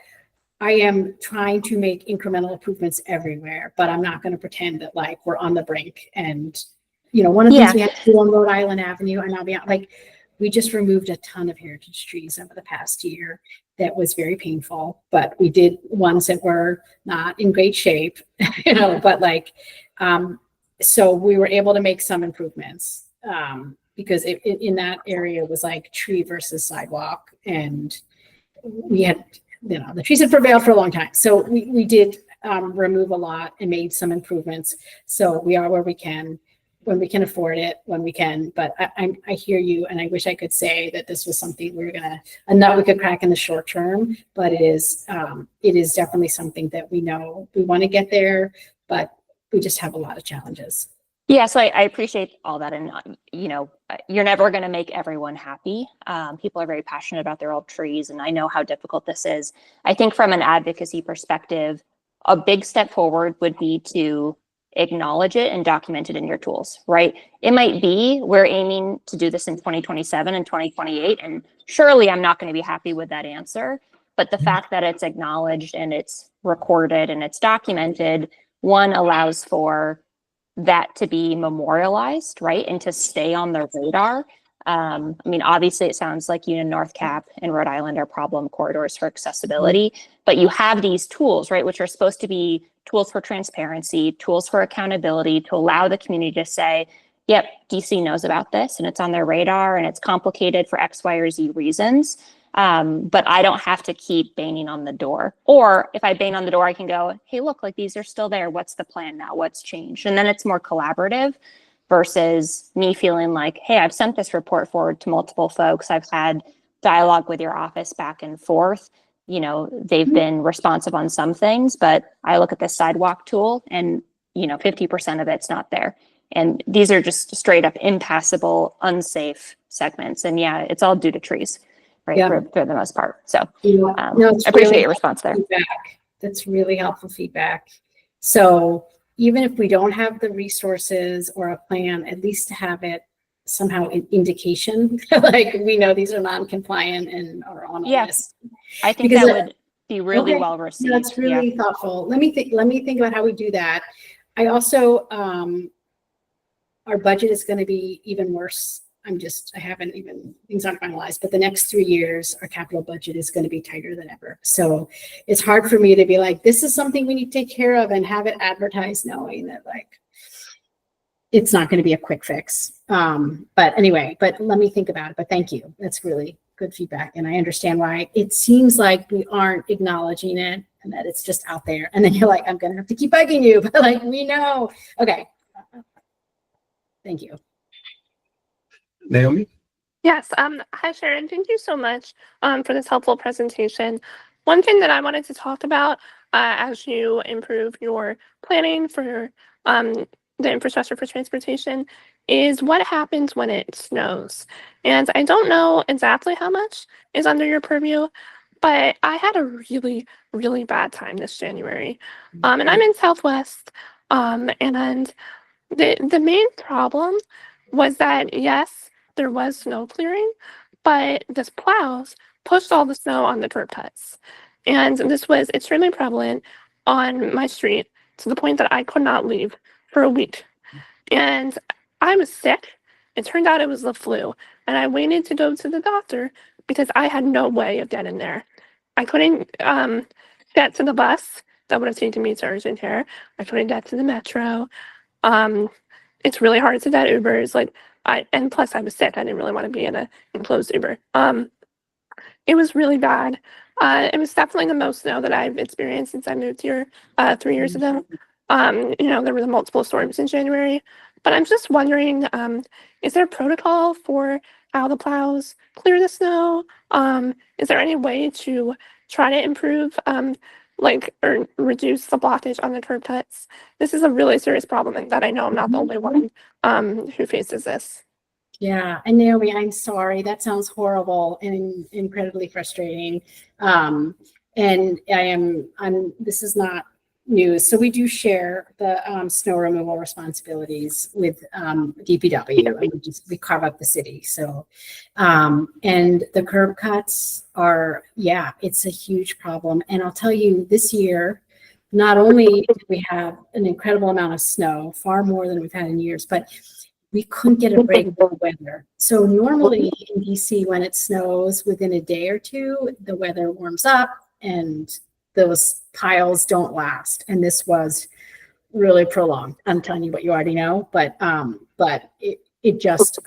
I am trying to make incremental improvements everywhere, but I'm not going to pretend that like we're on the brink. And, one of the things we have to do on Rhode Island Avenue, and I'll be like, we just removed a ton of heritage trees over the past year. That was very painful, but we did ones that were not in great shape, but like, so we were able to make some improvements because in that area it was like tree versus sidewalk, and we had, the trees had prevailed for a long time. So we did remove a lot and made some improvements. So we are where we can, when we can afford it, when we can. But I hear you, and I wish I could say that this was something we were a nut we could crack in the short term. But it is definitely something that we know we want to get there, but we just have a lot of challenges. Yeah, so I appreciate all that. And, you're never going to make everyone happy. People are very passionate about their old trees, and I know how difficult this is. I think from an advocacy perspective, a big step forward would be to acknowledge it and document it in your tools, right? It might be we're aiming to do this in 2027 and 2028, and surely I'm not going to be happy with that answer. But the fact that it's acknowledged and it's recorded and it's documented, one, allows for that to be memorialized, right? And to stay on the radar. Obviously it sounds like North Cap and Rhode Island are problem corridors for accessibility, but you have these tools, right? Which are supposed to be tools for transparency, tools for accountability, to allow the community to say, yep, DC knows about this and it's on their radar and it's complicated for X, Y, or Z reasons. But I don't have to keep banging on the door. Or if I bang on the door, I can go, hey, look, like these are still there. What's the plan now? What's changed? And then it's more collaborative. versus me feeling like, hey, I've sent this report forward to multiple folks. I've had dialogue with your office back and forth. You know, they've been responsive on some things, but I look at this sidewalk tool and, you know, 50% of it's not there. And these are just straight up impassable, unsafe segments. And yeah, it's all due to trees, right? Yeah. For the most part. So No, I it's appreciate really your response there. feedback. That's really helpful feedback. So even if we don't have the resources or a plan, at least to have it somehow an indication, like we know these are non-compliant and are on a list. I think Because that would be really okay, well received. That's really thoughtful. Let me think about how we do that. I also, our budget is going to be even worse. I haven't even, things aren't finalized, but the next 3 years, our capital budget is going to be tighter than ever. So it's hard for me to be like, this is something we need to take care of and have it advertised knowing that like, it's not going to be a quick fix. But anyway, but let me think about it, but thank you. That's really good feedback. And I understand why it seems like we aren't acknowledging it and that it's just out there. And then you're like, I'm going to have to keep bugging you, but like, we know. Okay. Thank you. Naomi? Yes. Hi, Sharon. Thank you so much for this helpful presentation. One thing that I wanted to talk about as you improve your planning for the infrastructure for transportation is what happens when it snows. And I don't know exactly how much is under your purview, but I had a really, really bad time this January. And I'm in Southwest, and the main problem was that, yes, there was snow clearing, but this plows pushed all the snow on the curb cuts. And this was extremely prevalent on my street to the point that I could not leave for a week. And I was sick. It turned out it was the flu. And I waited to go to the doctor because I had no way of getting there. I couldn't get to the bus that would have taken me to urgent care. I couldn't get to the metro. It's really hard to get Ubers. And plus I was sick. I didn't really want to be in an enclosed Uber. It was really bad. It was definitely the most snow that I've experienced since I moved here 3 years ago. There were multiple storms in January, but I'm just wondering, is there a protocol for how the plows clear the snow? Is there any way to try to improve or reduce the blockage on the curb cuts? This is a really serious problem, and that I know I'm not the only one who faces this. Yeah, and Naomi, I'm sorry. That sounds horrible and incredibly frustrating. And this is not news. So we do share the snow removal responsibilities with DPW. We carve up the city. So, and the curb cuts are, yeah, it's a huge problem. And I'll tell you, this year, not only did we have an incredible amount of snow, far more than we've had in years, but we couldn't get a break in the weather. So normally in DC, when it snows within a day or two, the weather warms up and those piles don't last. And this was really prolonged. I'm telling you what you already know, but it just,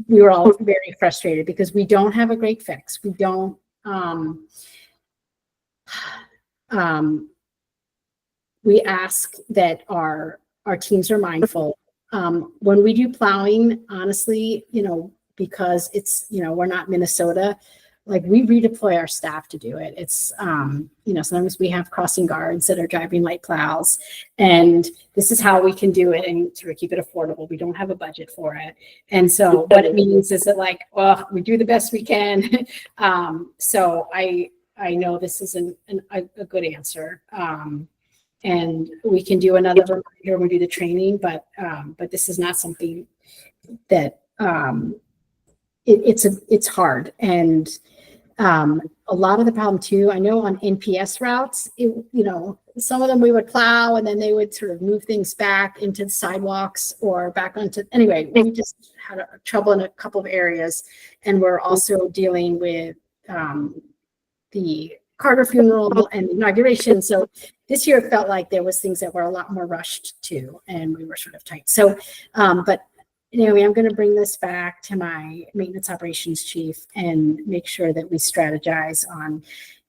we were all very frustrated because we don't have a great fix. We don't, we ask that our teams are mindful. When we do plowing, honestly, because it's, we're not Minnesota, like we redeploy our staff to do it. It's, sometimes we have crossing guards that are driving light plows, and this is how we can do it and to keep it affordable. We don't have a budget for it. And so what it means is that we do the best we can. So I know this isn't a good answer. And we can do another reminder when we do the training, but this is not something that it's hard. And a lot of the problem too, I know on NPS routes, some of them we would plow and then they would sort of move things back into the sidewalks or back onto, anyway, we just had trouble in a couple of areas. And we're also dealing with the Carter funeral and inauguration. So this year it felt like there was things that were a lot more rushed too, and we were sort of tight. So, but anyway, I'm going to bring this back to my maintenance operations chief and make sure that we strategize on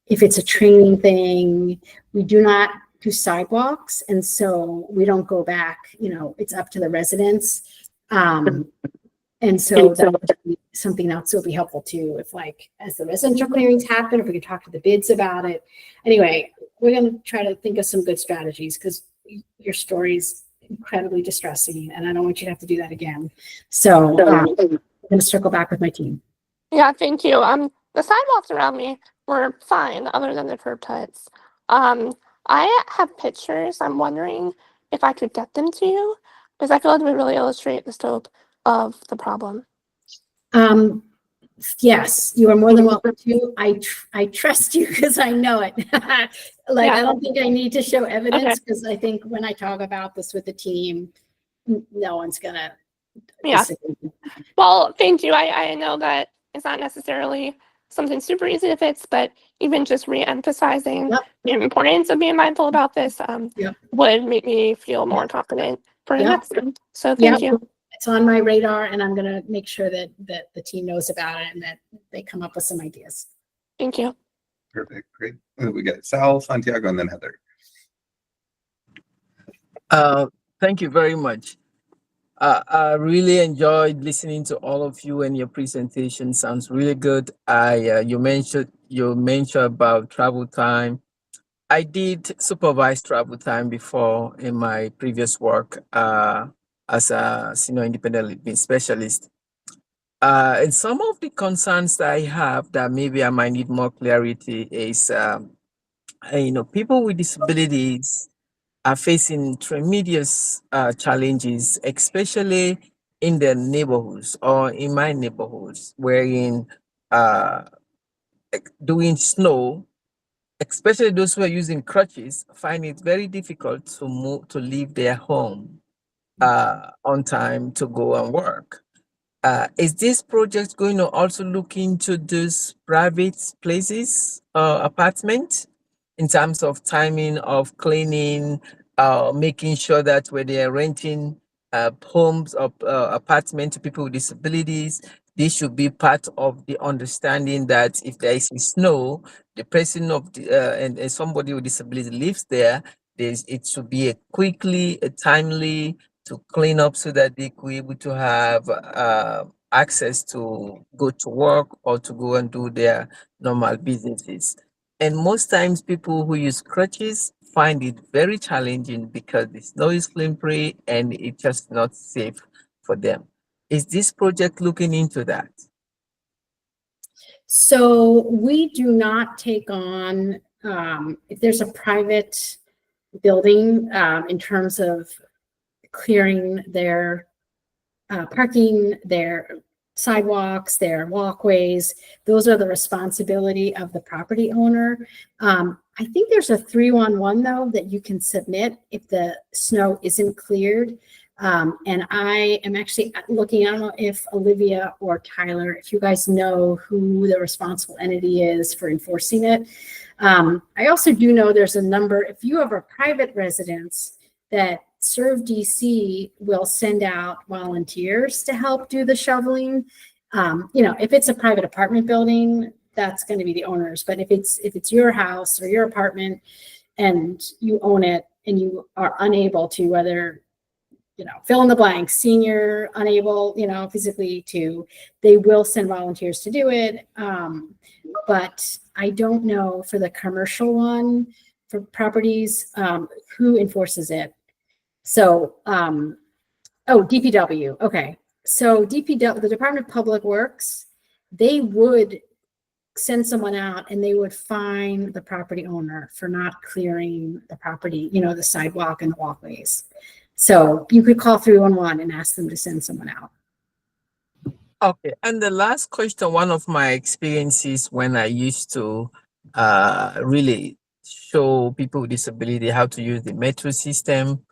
if it's a training thing. We do not do sidewalks, and so we don't go back. It's up to the residents. And so that would be something else that would be helpful too, if like, as the residential clearings happen, if we could talk to the bids about it. Anyway, we're going to try to think of some good strategies because your story's incredibly distressing and I don't want you to have to do that again. So I'm going to circle back with my team. Yeah, thank you. The sidewalks around me were fine, other than the curb cuts. I have pictures. I'm wondering if I could get them to you because I feel like they would really illustrate the scope of the problem. Yes, you are more than welcome to. I trust you because I know it. Like, Yeah. I don't think I need to show evidence because I think when I talk about this with the team, no one's gonna. Yeah. disagree. Well, thank you. I know that it's not necessarily something super easy to fix, but even just re-emphasizing Yep. the importance of being mindful about this Yep. would make me feel more confident for the Yep. next one. So thank Yep. you. It's on my radar and I'm gonna make sure that the team knows about it and that they come up with some ideas. Thank you. Perfect. Great. We got Sal, Santiago, and then Heather. Thank you very much. I really enjoyed listening to all of you and your presentation sounds really good. You mentioned about travel time. I did supervise travel time before in my previous work as a senior independent living specialist. And some of the concerns that I have that maybe I might need more clarity is, people with disabilities are facing tremendous challenges, especially in their neighborhoods or in my neighborhoods, wherein uh, doing snow, especially those who are using crutches, find it very difficult to leave their home on time to go and work. Is this project going to also look into those private places, apartments, in terms of timing of cleaning, making sure that when they are renting homes or apartments to people with disabilities, this should be part of the understanding that if there is snow, the person of the and somebody with disability lives there, it should be a timely to clean up so that they could be able to have access to go to work or to go and do their normal businesses. And most times people who use crutches find it very challenging because the snow is slippery and it's just not safe for them. Is this project looking into that? So we do not take on, if there's a private building, in terms of clearing their parking, their sidewalks, their walkways, those are the responsibility of the property owner. I think there's a 311 though that you can submit if the snow isn't cleared. And I am actually looking, I don't know if Olivia or Tyler, if you guys know who the responsible entity is for enforcing it. I also do know there's a number, if you have a private residence, that Serve DC will send out volunteers to help do the shoveling. If it's a private apartment building, that's going to be the owners. But if it's your house or your apartment and you own it and you are unable to, whether fill in the blank, senior, unable, physically to, they will send volunteers to do it. But I don't know for the commercial one, for properties, who enforces it. So, DPW. Okay. So DPW, the Department of Public Works, they would send someone out and they would fine the property owner for not clearing the property, the sidewalk and the walkways. So you could call 311 and ask them to send someone out. Okay. And the last question, one of my experiences when I used to really show people with disability how to use the metro system,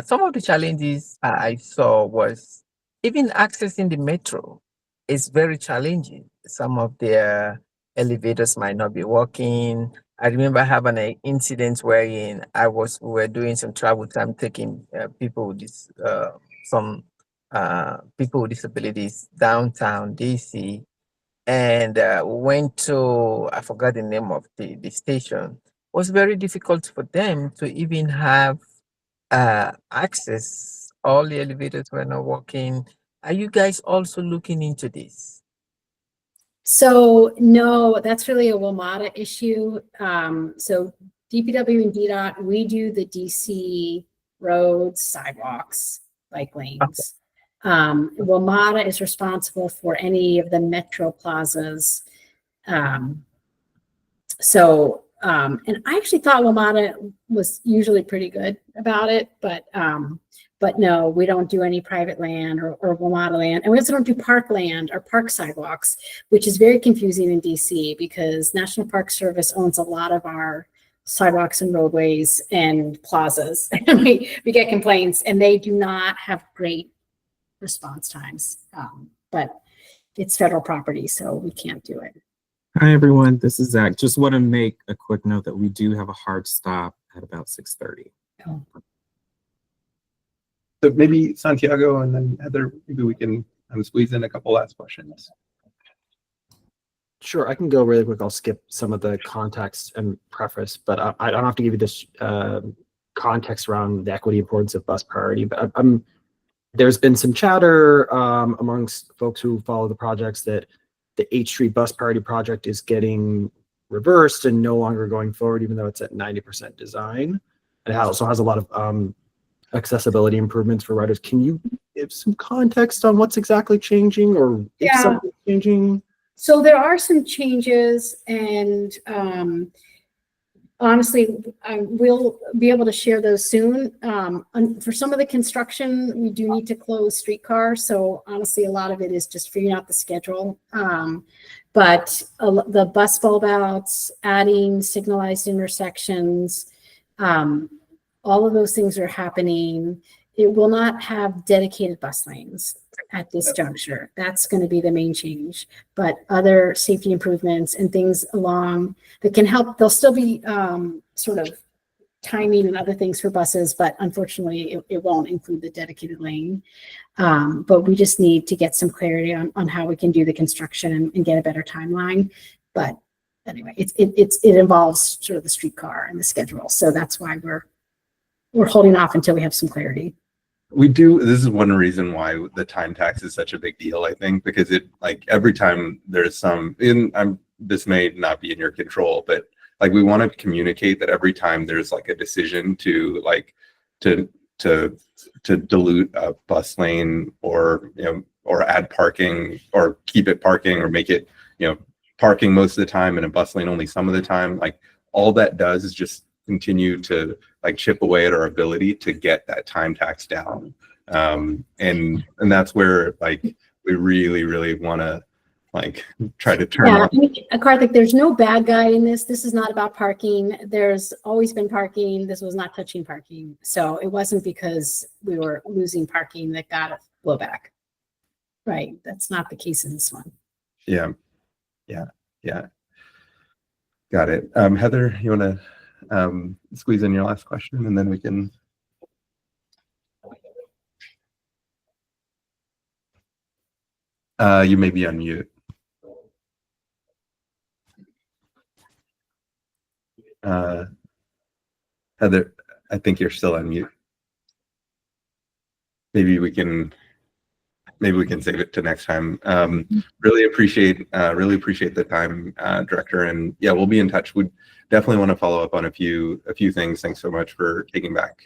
some of the challenges I saw was even accessing the metro is very challenging. Some of their elevators might not be working. I remember having an incident wherein we were doing some travel time, taking people with people with disabilities downtown DC, and went to, I forgot the name of the station. It was very difficult for them to even have access all the elevators were not working. Are you guys also looking into this? So no, that's really a WMATA issue. So DPW and DDOT, we do the DC roads, sidewalks, bike lanes. WMATA is responsible for any of the metro plazas. And I actually thought WMATA was usually pretty good about it, but no, we don't do any private land or WMATA land. And we also don't do park land or park sidewalks, which is very confusing in DC because National Park Service owns a lot of our sidewalks and roadways and plazas. And we get complaints and they do not have great response times. But it's federal property, so we can't do it. Hi, everyone. This is Zach. Just want to make a quick note that we do have a hard stop at about 6:30. Oh. So maybe Santiago and then Heather, maybe we can squeeze in a couple last questions. Sure, I can go really quick. I'll skip some of the context and preface, but I don't have to give you this context around the equity importance of bus priority. But there's been some chatter amongst folks who follow the projects that the H Street bus priority project is getting reversed and no longer going forward, even though it's at 90% design. It also has a lot of accessibility improvements for riders. Can you give some context on what's exactly changing or if something's changing? So there are some changes and honestly, we'll be able to share those soon. For some of the construction, we do need to close streetcars. So honestly, a lot of it is just figuring out the schedule. But the bus bulb outs, adding signalized intersections, all of those things are happening. It will not have dedicated bus lanes at this juncture. That's going to be the main change. But other safety improvements and things along that can help, there'll still be sort of timing and other things for buses, but unfortunately it won't include the dedicated lane. But we just need to get some clarity on how we can do the construction and get a better timeline. But anyway, it involves sort of the streetcar and the schedule. So that's why we're holding off until we have some clarity. This is one reason why the time tax is such a big deal, I think, because it, like, every time there's this may not be in your control, but like we want to communicate that every time there's like a decision to dilute a bus lane or, or add parking or keep it parking or make it, parking most of the time and a bus lane only some of the time, like all that does is just continue to like chip away at our ability to get that time tax down. And that's where like we really want to like try to turn on. Karthik, there's no bad guy in this. This is not about parking. There's always been parking. This was not touching parking. So it wasn't because we were losing parking that got a blowback. Right. That's not the case in this one. Yeah. Got it. Heather, you want to squeeze in your last question and then we can. You may be on mute. Heather, I think you're still on mute. Maybe we can save it to next time. Really appreciate the time, Director, and yeah, we'll be in touch. We definitely want to follow up on a few things. Thanks so much for taking back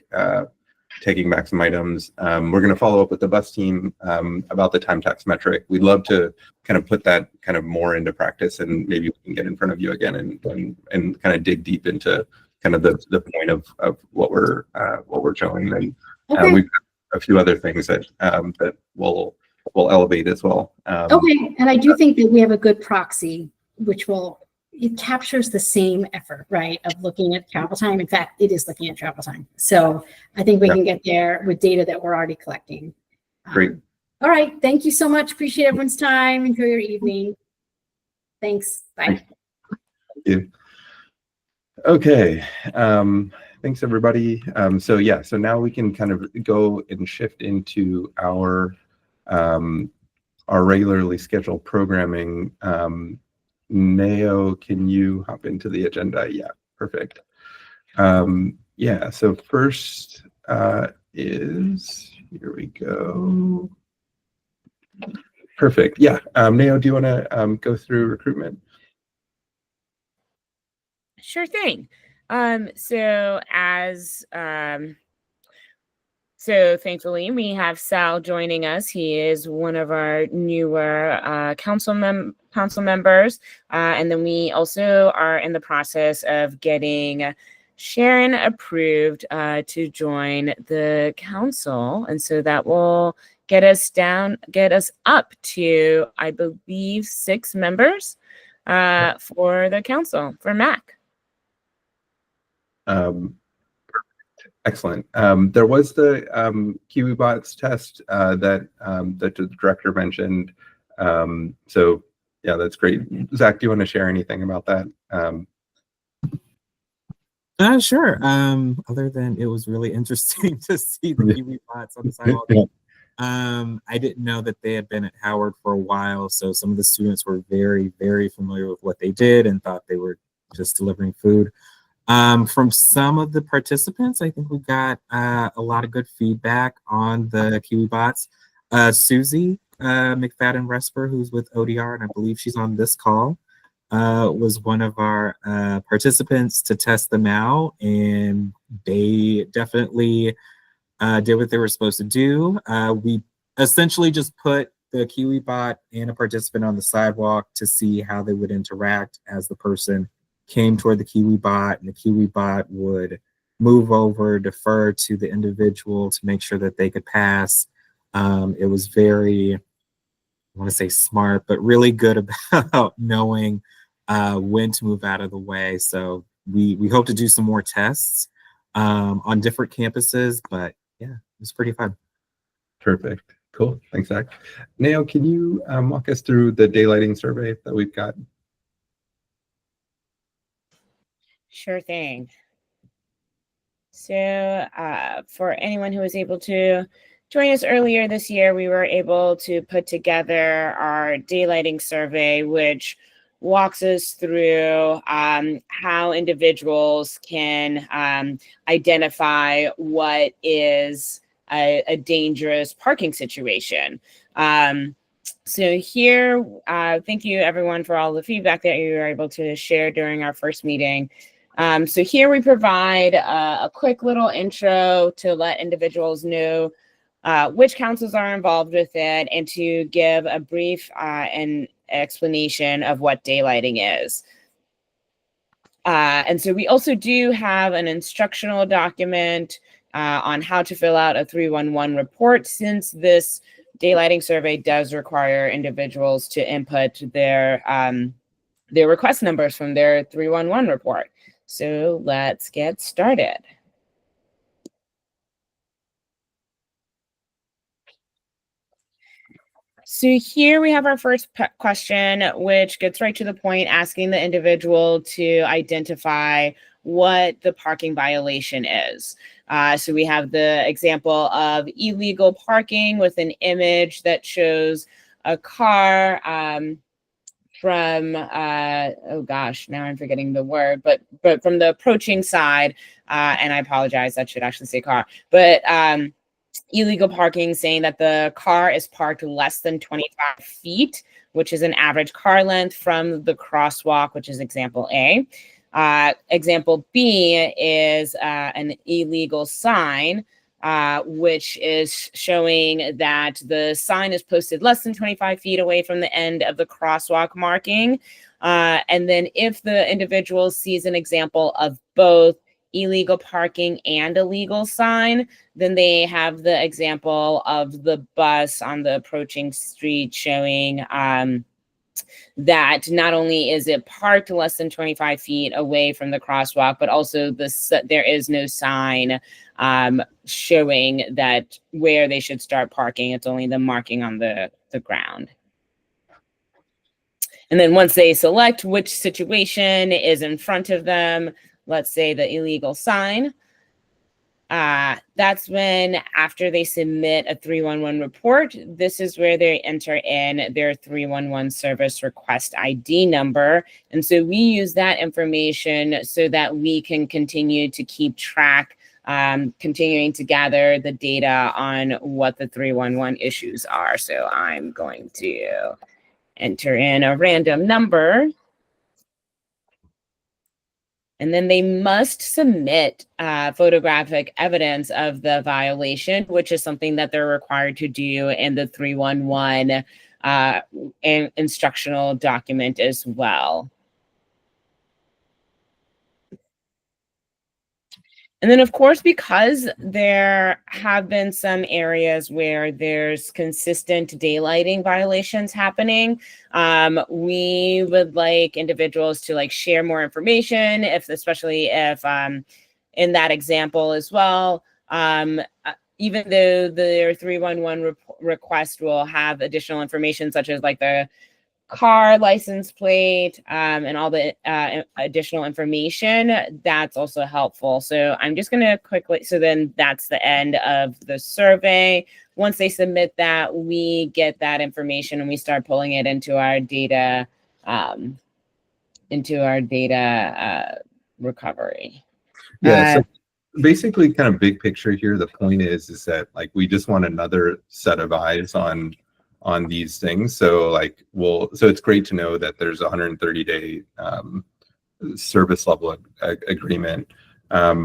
some items. We're going to follow up with the bus team about the time tax metric. We'd love to kind of put that kind of more into practice, and maybe we can get in front of you again and kind of dig deep into kind of the point of what we're showing. And Okay. we've got a few other things that we'll elevate as well. Okay, and I do think that we have a good proxy, which it captures the same effort, right, of looking at travel time. In fact, it is looking at travel time. So I think we can get there with data that we're already collecting. Great. All right, thank you so much. Appreciate everyone's time. Enjoy your evening. Thanks. Bye. Thank you. Okay. Thanks, everybody. So now we can kind of go and shift into our regularly scheduled programming. Neo, can you hop into the agenda? Yeah, perfect. So first is Here we go. Perfect. Yeah. Nao, do you want to go through recruitment? Sure thing. So thankfully we have Sal joining us. He is one of our newer council members. And then we also are in the process of getting Sharon approved to join the council. And so that will get us up to, I believe, 6 members for the council, for MAC. Excellent. There was the KiwiBots test that the director mentioned. So yeah, that's great. Zach, do you want to share anything about that? Sure. Other than it was really interesting to see the KiwiBots on the sidewalk. Yeah. I didn't know that they had been at Howard for a while, so some of the students were very, very familiar with what they did and thought they were just delivering food. From some of the participants, I think we got a lot of good feedback on the KiwiBots. Susie McFadden-Resper, who's with ODR, and I believe she's on this call, was one of our participants to test them out, and they definitely did what they were supposed to do. We essentially just put the KiwiBot and a participant on the sidewalk to see how they would interact as the person came toward the KiwiBot, and the KiwiBot would move over, defer to the individual to make sure that they could pass. It was very, I want to say smart, but really good about knowing when to move out of the way. So we hope to do some more tests on different campuses, but yeah, it was pretty fun. Perfect. Cool. Thanks, Zach. Nao, can you walk us through the daylighting survey that we've got? Sure thing. So for anyone who was able to join us earlier this year, we were able to put together our daylighting survey, which walks us through how individuals can identify what is a dangerous parking situation. So here, thank you everyone for all the feedback that you were able to share during our first meeting. So here we provide a quick little intro to let individuals know which councils are involved with it and to give a brief and explanation of what daylighting is. And so we also do have an instructional document on how to fill out a 311 report, since this daylighting survey does require individuals to input their request numbers from their 311 report. So let's get started. So here we have our first question, which gets right to the point, asking the individual to identify what the parking violation is. So we have the example of illegal parking with an image that shows a car from, oh gosh, now I'm forgetting the word, but from the approaching side, and I apologize, that should actually say car, but illegal parking, saying that the car is parked less than 25 feet, which is an average car length from the crosswalk, which is example A. Example B is an illegal sign, which is showing that the sign is posted less than 25 feet away from the end of the crosswalk marking. And then if the individual sees an example of both illegal parking and a legal sign, then they have the example of the bus on the approaching street showing that not only is it parked less than 25 feet away from the crosswalk, but also there is no sign showing that where they should start parking. It's only the marking on the ground. And then once they select which situation is in front of them, let's say the illegal sign, that's when, after they submit a 311 report, this is where they enter in their 311 service request ID number. And so we use that information so that we can continue to keep track continuing to gather the data on what the 311 issues are. So I'm going to enter in a random number. And then they must submit photographic evidence of the violation, which is something that they're required to do in the 311 instructional document as well. And then, of course, because there have been some areas where there's consistent daylighting violations happening, we would like individuals to like share more information, especially if in that example as well, even though their 311 request will have additional information such as like the car license plate and all the additional information, that's also helpful. So I'm just going to quickly, so then that's the end of the survey. Once they submit that, we get that information and we start pulling it into our data recovery. Yeah, so basically kind of big picture here, the point is that like we just want another set of eyes on these things. So like so it's great to know that there's a 130-day service level agreement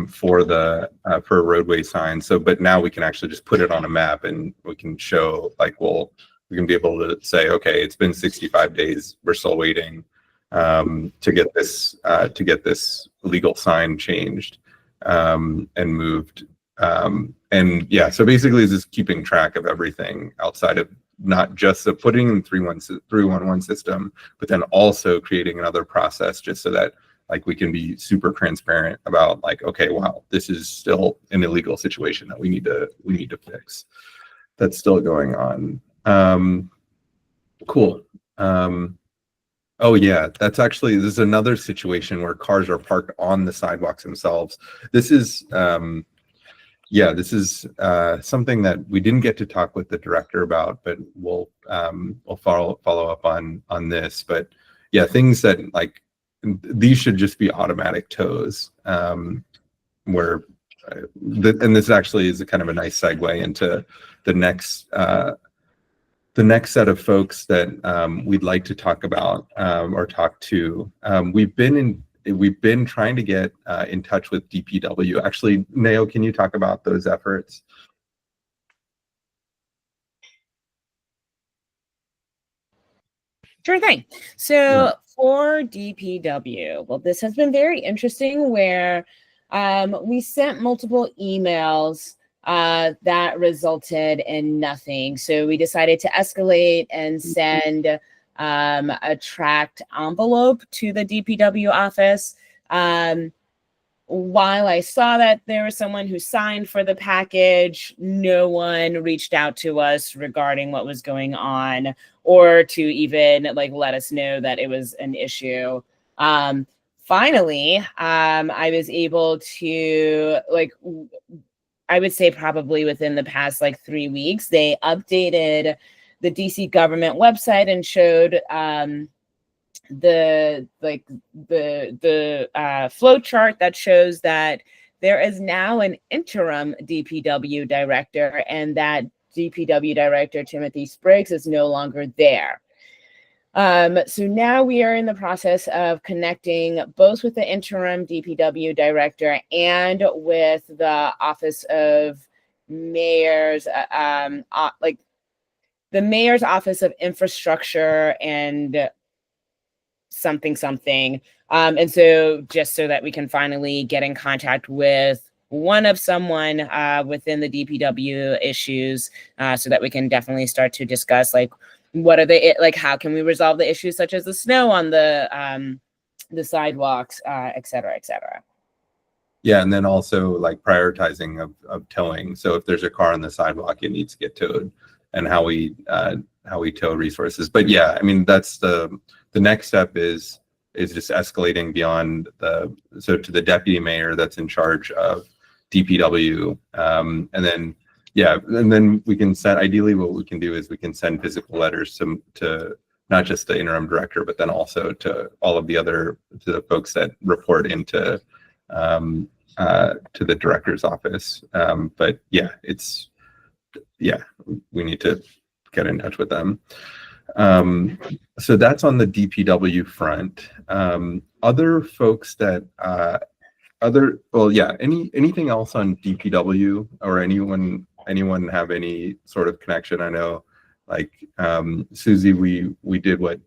for a roadway sign. So but now we can actually just put it on a map and we can show like we can be able to say, okay, it's been 65 days, we're still waiting to get this legal sign changed and moved. And yeah, so basically it's just keeping track of everything outside of not just the putting in 311 system, but then also creating another process just so that like we can be super transparent about like, okay, wow, this is still an illegal situation that we need to fix. That's still going on. Cool. Oh yeah, this is another situation where cars are parked on the sidewalks themselves. This is something that we didn't get to talk with the director about, but we'll follow up on this. But yeah, things that like these should just be automatic tows. And this actually is a kind of a nice segue into the next set of folks that we'd like to talk about or talk to. We've been trying to get in touch with DPW. Actually, Nao, can you talk about those efforts? Sure thing. So for DPW, well, this has been very interesting where we sent multiple emails that resulted in nothing. So we decided to escalate and send a tracked envelope to the DPW office. While I saw that there was someone who signed for the package, no one reached out to us regarding what was going on or to even like let us know that it was an issue. Finally, I was able to I would say probably within the past 3 weeks, they updated the DC government website and showed the flow chart that shows that there is now an interim DPW director, and that DPW director Timothy Spriggs is no longer there. So now we are in the process of connecting both with the interim DPW director and with the Office of Mayor's, the Mayor's Office of Infrastructure and something. And so just so that we can finally get in contact with someone within the DPW issues so that we can definitely start to discuss what are they, how can we resolve the issues such as the snow on the sidewalks, et cetera, et cetera. Yeah, and then also prioritizing of towing. So if there's a car on the sidewalk, it needs to get towed, and how we tow resources. But yeah, I mean, that's the next step is just escalating beyond to the deputy mayor that's in charge of DPW, and then we can send, ideally what we can do is we can send physical letters to not just the interim director, but then also to all of the folks that report into the director's office. But yeah, we need to get in touch with them. So that's on the DPW front. Other folks that anything else on DPW, or anyone have any sort of connection? I know, like, Susie, we did what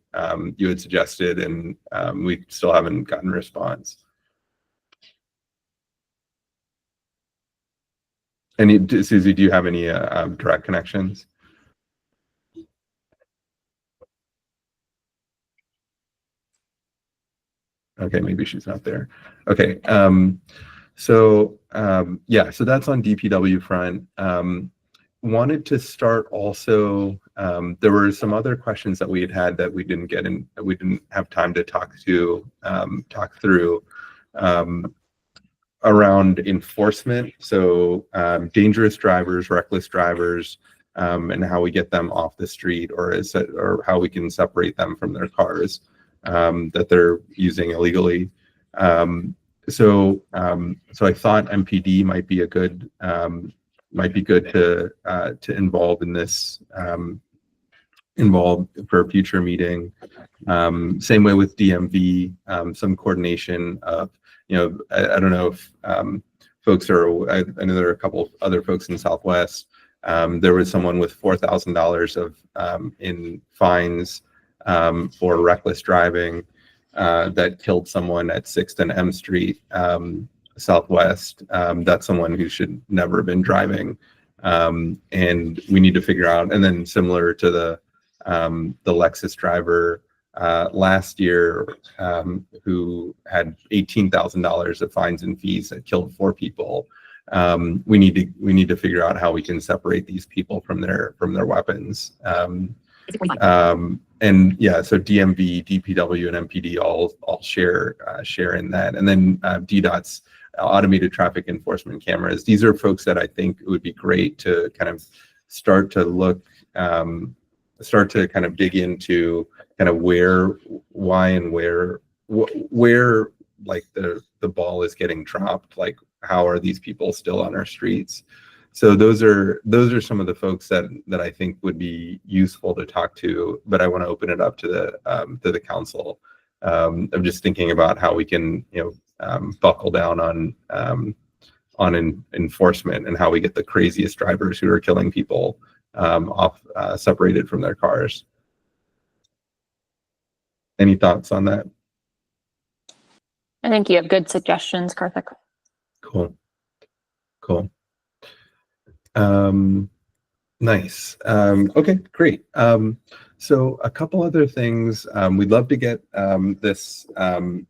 you had suggested, and we still haven't gotten a response. Susie, do you have any direct connections? Okay, maybe she's not there. Okay, so that's on DPW front. Wanted to start also, there were some other questions that we had that we didn't get in, that we didn't have time to talk through around enforcement. So dangerous drivers, reckless drivers, and how we get them off the street, or how we can separate them from their cars that they're using illegally. So I thought MPD might be good to involve in this, involved for a future meeting. Same way with DMV, some coordination of, I don't know if folks are, I know there are a couple of other folks in Southwest. There was someone with $4,000 of in fines for reckless driving that killed someone at 6th and M Street Southwest. That's someone who should never have been driving. And we need to figure out, and then similar to the Lexus driver last year, who had $18,000 of fines and fees that killed 4 people. We need to figure out how we can separate these people from their weapons. And yeah, so DMV, DPW, and MPD all share in that. And then DDOT's automated traffic enforcement cameras. These are folks that I think it would be great to kind of start to kind of dig into kind of why and where like the ball is getting dropped. Like, how are these people still on our streets? So those are some of the folks that I think would be useful to talk to, but I want to open it up to the council. I'm just thinking about how we can, buckle down on enforcement, and how we get the craziest drivers who are killing people separated from their cars. Any thoughts on that? I think you have good suggestions, Karthik. Cool. Nice. Okay, great. So a couple other things. We'd love to get this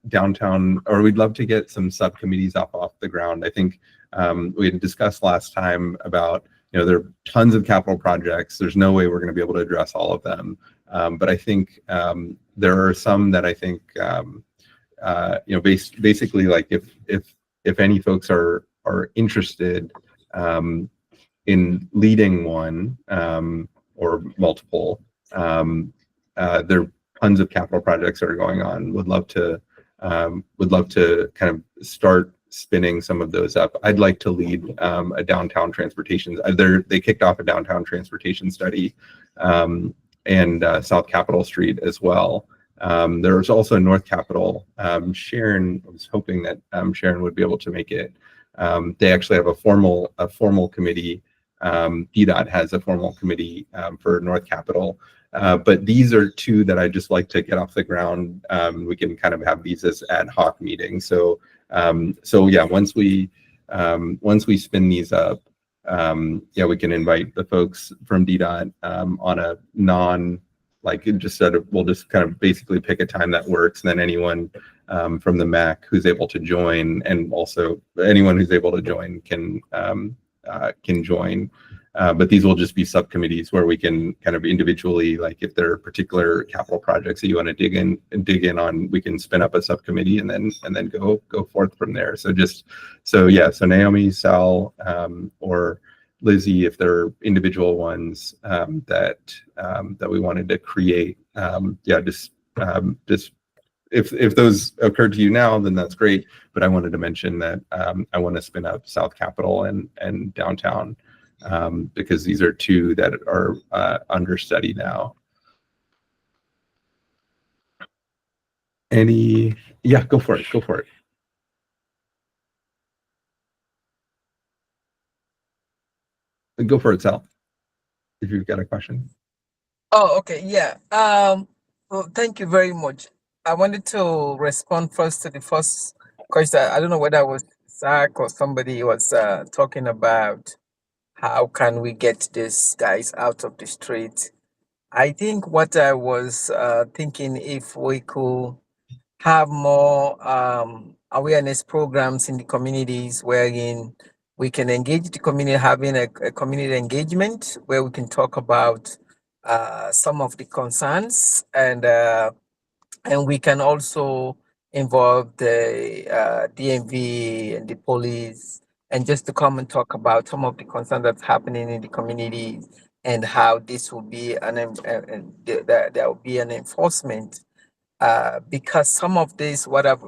downtown, or we'd love to get some subcommittees off the ground. I think we had discussed last time about, there are tons of capital projects. There's no way we're going to be able to address all of them. But I think there are some that I think, basically, like if any folks are interested in leading one or multiple, there are tons of capital projects that are going on. Would love to kind of start spinning some of those up. I'd like to lead a downtown transportation. They kicked off a downtown transportation study, and South Capitol Street as well. There was also North Capitol. Sharon, I was hoping that Sharon would be able to make it. They actually have a formal committee. DDOT has a formal committee for North Capitol. But these are two that I just like to get off the ground. We can kind of have these as ad hoc meetings. So yeah, once we spin these up, we can invite the folks from DDOT on a we'll just kind of basically pick a time that works, and then anyone from the MAAC who's able to join, and also anyone who's able to join can join. But these will just be subcommittees where we can kind of individually, like if there are particular capital projects that you want to dig in on, we can spin up a subcommittee and then go forth from there. So Naomi, Sal, or Lizzie, if there are individual ones that we wanted to create, just if those occur to you now, then that's great. But I wanted to mention that I want to spin up South Capitol and downtown because these are two that are under study now. Yeah, go for it. Go for it. Go for it, Sal, if you've got a question. Oh, okay. Yeah. Well, thank you very much. I wanted to respond first to the first question. I don't know whether it was Zach or somebody was talking about how can we get these guys out of the street. I think what I was thinking, if we could have more awareness programs in the communities wherein we can engage the community, having a community engagement where we can talk about some of the concerns, and we can also involve the DMV and the police, and just to come and talk about some of the concerns that's happening in the community, and how this will be there will be an enforcement, because some of this, what I've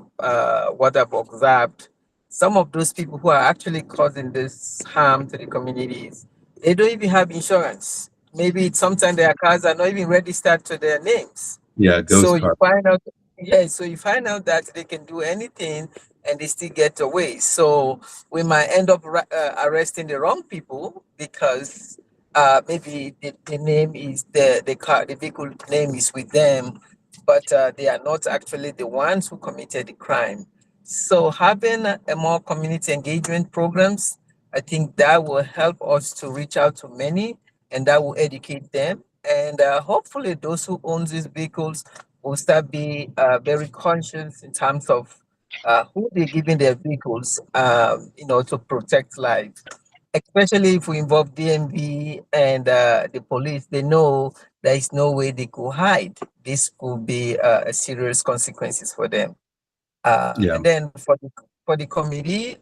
observed, some of those people who are actually causing this harm to the communities, they don't even have insurance. Maybe sometimes their cars are not even registered to their names. Yeah, So ghost car. you find out that they can do anything and they still get away. So we might end up arresting the wrong people because maybe the name is the vehicle name is with them, but they are not actually the ones who committed the crime. So having a more community engagement programs, I think that will help us to reach out to many, and that will educate them. And hopefully those who own these vehicles will start be very conscious in terms of who they're giving their vehicles, to protect lives. Especially if we involve DMV and the police, they know there is no way they could hide. This could be a serious consequences for them. Yeah. And then for the committee,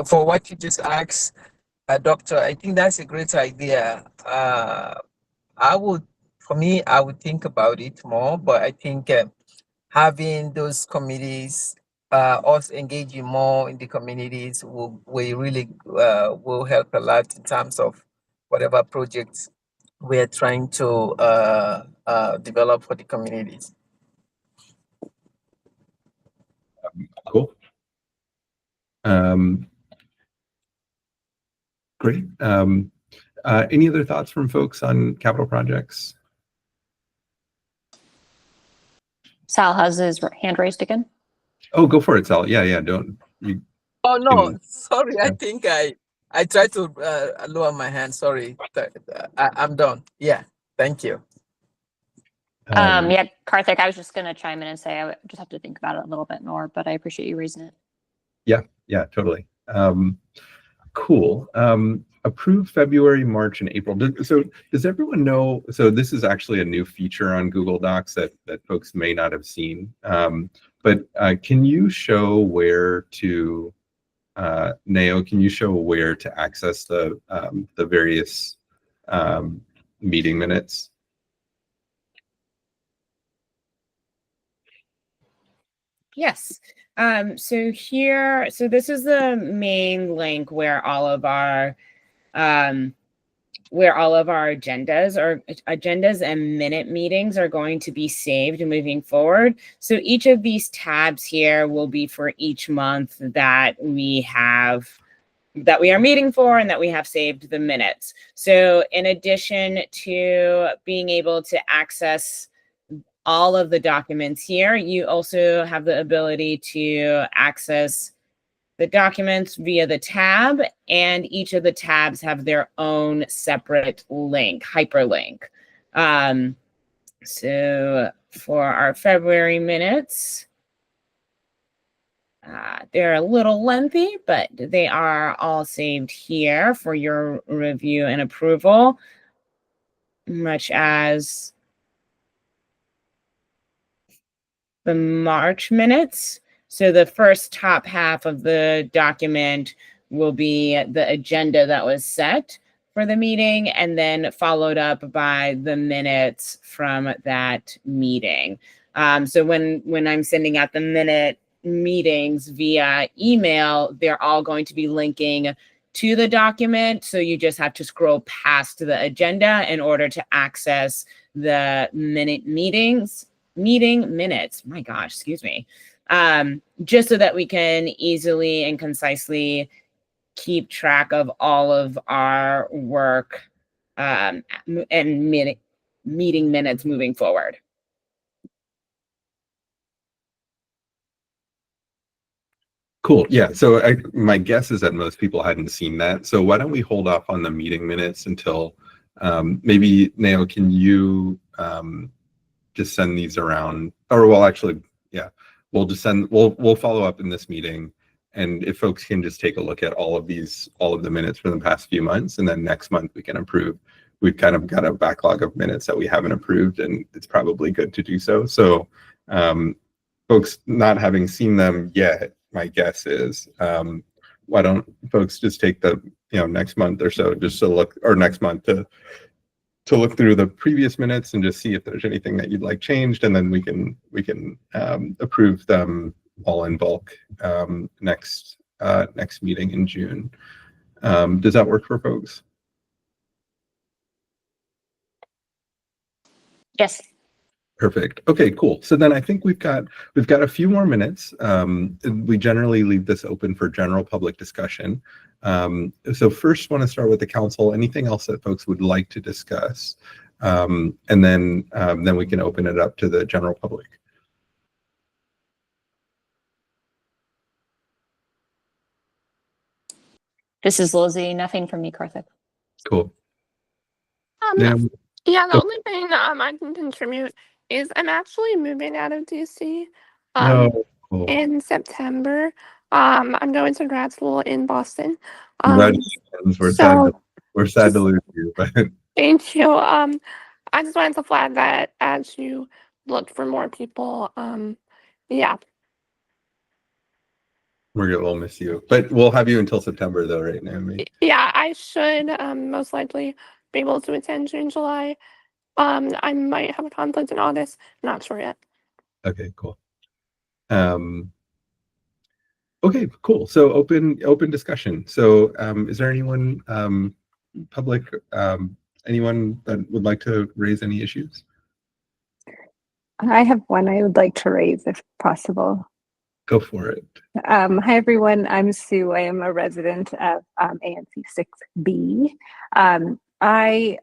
for what you just asked, Doctor, I think that's a great idea. I would think about it more, but I think having those committees, us engaging more in the communities will help a lot in terms of whatever projects we're trying to develop for the communities. Cool. Great. Any other thoughts from folks on capital projects? Sal has his hand raised again. Oh, go for it, Sal. Yeah. Don't you? Oh no, can- sorry. yeah. I think I tried to lower my hand. Sorry, I'm done. Yeah, thank you. Yeah, Karthik, I was just going to chime in and say I would just have to think about it a little bit more, but I appreciate you raising it. Yeah, totally. Cool. Approved February, March, and April. So does everyone know? So this is actually a new feature on Google Docs that folks may not have seen. But can you show where to, Nao? Can you show where to access the various meeting minutes? Yes. So this is the main link where all of our agendas and minute meetings are going to be saved moving forward. So each of these tabs here will be for each month that we are meeting for and that we have saved the minutes. So in addition to being able to access all of the documents here, you also have the ability to access the documents via the tab, and each of the tabs have their own separate link, hyperlink. So for our February minutes, they're a little lengthy, but they are all saved here for your review and approval, much as the March minutes. So the first top half of the document will be the agenda that was set for the meeting, and then followed up by the minutes from that meeting. So when I'm sending out the minute meetings via email, they're all going to be linking to the document. So you just have to scroll past the agenda in order to access the meeting minutes. My gosh, excuse me. Just so that we can easily and concisely keep track of all of our work and meeting minutes moving forward. Cool. Yeah. So my guess is that most people hadn't seen that. So why don't we hold off on the meeting minutes until maybe Nao, can you just send these around? Or well, actually, yeah, we'll just send. We'll follow up in this meeting, and if folks can just take a look at all of the minutes from the past few months, and then next month we can approve. We've kind of got a backlog of minutes that we haven't approved, and it's probably good to do so. So, folks not having seen them yet, my guess is why don't folks just take the next month or so just to look, or next month to look through the previous minutes and just see if there's anything that you'd like changed, and then we can approve them all in bulk next meeting in June. Does that work for folks? Yes. Perfect. Okay, cool. So then I think we've got a few more minutes. We generally leave this open for general public discussion. So first, want to start with the council. Anything else that folks would like to discuss, and then we can open it up to the general public. This is Lizzie. Nothing from me, Karthik. Cool. Yeah, the Oh. only thing I can contribute is I'm actually moving out of DC No. in September. I'm going to grad school in Boston. Congratulations. We're sad to lose you, but Thank you. I just wanted to flag that as you look for more people. Yeah. we'll miss you. But we'll have you until September, though, right, Naomi? Yeah, I should most likely be able to attend June, July. I might have a conflict in August. Not sure yet. Okay, cool. Okay, cool. So open discussion. So is there anyone public, anyone that would like to raise any issues? I have one I would like to raise if possible. Go for it. Hi, everyone. I'm Sue. I am a resident of ANC 6B. I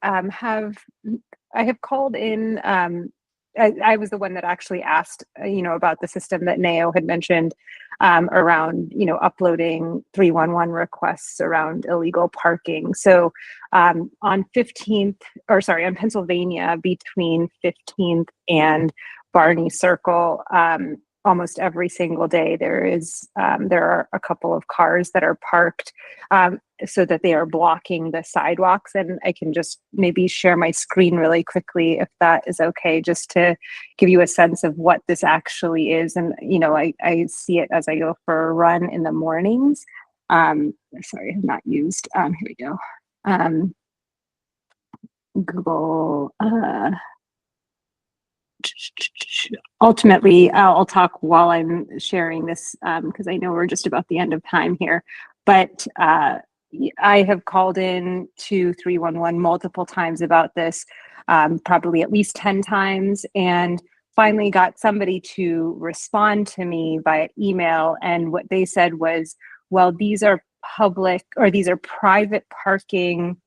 have called in. I was the one that actually asked, about the system that Nao had mentioned around, uploading 311 requests around illegal parking. So on Pennsylvania, between 15th and Barney Circle, almost every single day there are a couple of cars that are parked so that they are blocking the sidewalks. And I can just maybe share my screen really quickly if that is okay, just to give you a sense of what this actually is. And I see it as I go for a run in the mornings. Sorry, I have not used here we go. Google ultimately, I'll talk while I'm sharing this because I know we're just about the end of time here. But I have called in to 311 multiple times about this, probably at least 10 times, and finally got somebody to respond to me via email. And what they said was, well, these are private parking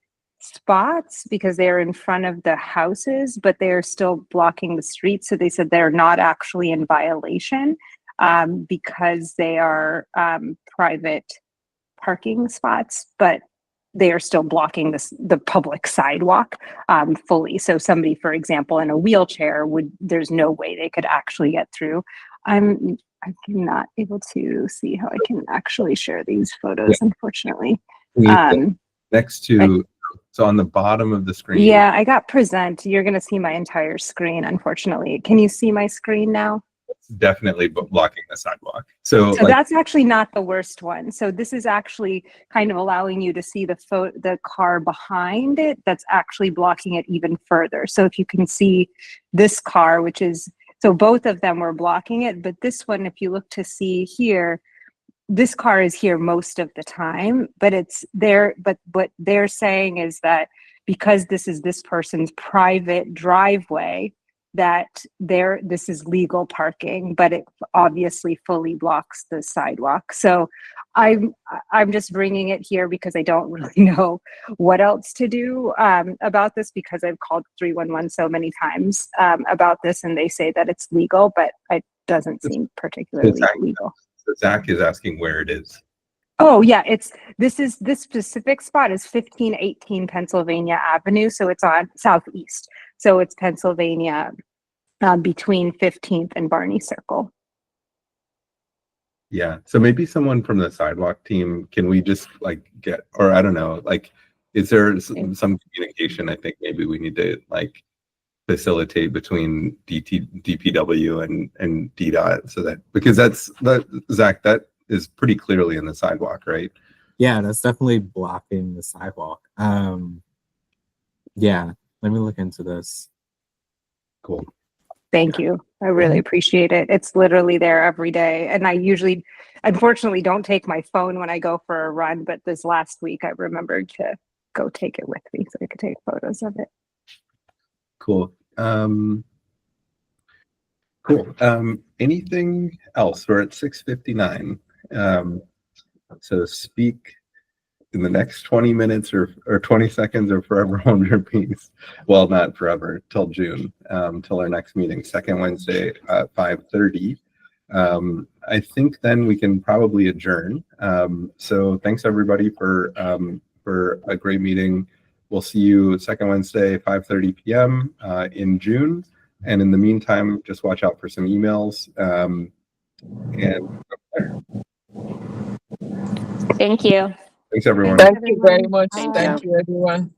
spots because they're in front of the houses, but they're still blocking the street. So they said they're not actually in violation because they are private parking spots, but they are still blocking the public sidewalk fully. So somebody, for example, in a wheelchair there's no way they could actually get through. I'm not able to see how I can actually share these photos, unfortunately. Next to so on the bottom of the screen. Yeah, I got present. You're going to see my entire screen, unfortunately. Can you see my screen now? It's definitely blocking the sidewalk. So that's actually not the worst one. So this is actually kind of allowing you to see the car behind it that's actually blocking it even further. So if you can see this car, So both of them were blocking it, but this one, if you look to see here, this car is here most of the time, but it's there. But what they're saying is that because this is this person's private driveway, that this is legal parking, but it obviously fully blocks the sidewalk. So I'm just bringing it here because I don't really know what else to do about this, because I've called 311 so many times about this, and they say that it's legal, but it doesn't seem particularly legal. So Zach is asking where it is. Oh yeah, this specific spot is 1518 Pennsylvania Avenue, so it's on southeast. So it's Pennsylvania between 15th and Barney Circle. Yeah, so maybe someone from the sidewalk team, can we just like get, or I don't know, like, is there some communication? I think maybe we need to like facilitate between DPW and DDOT, so that, because Zach, that is pretty clearly in the sidewalk, right? Yeah, that's definitely blocking the sidewalk. Yeah, let me look into this. Cool. Thank you. I really appreciate it. It's literally there every day. And I usually, unfortunately, don't take my phone when I go for a run, but this last week I remembered to go take it with me so I could take photos of it. Cool. Cool. Anything else? We're at 6:59. So speak in the next 20 minutes or 20 seconds or forever hold your peace. Well, not forever, till June, till our next meeting, second Wednesday at 5:30. I think then we can probably adjourn. So thanks everybody for a great meeting. We'll see you second Wednesday, 5:30 p.m. In June. And in the meantime, just watch out for some emails. Thank you. Thanks everyone. Thank you very much. Thank Thank you, everyone.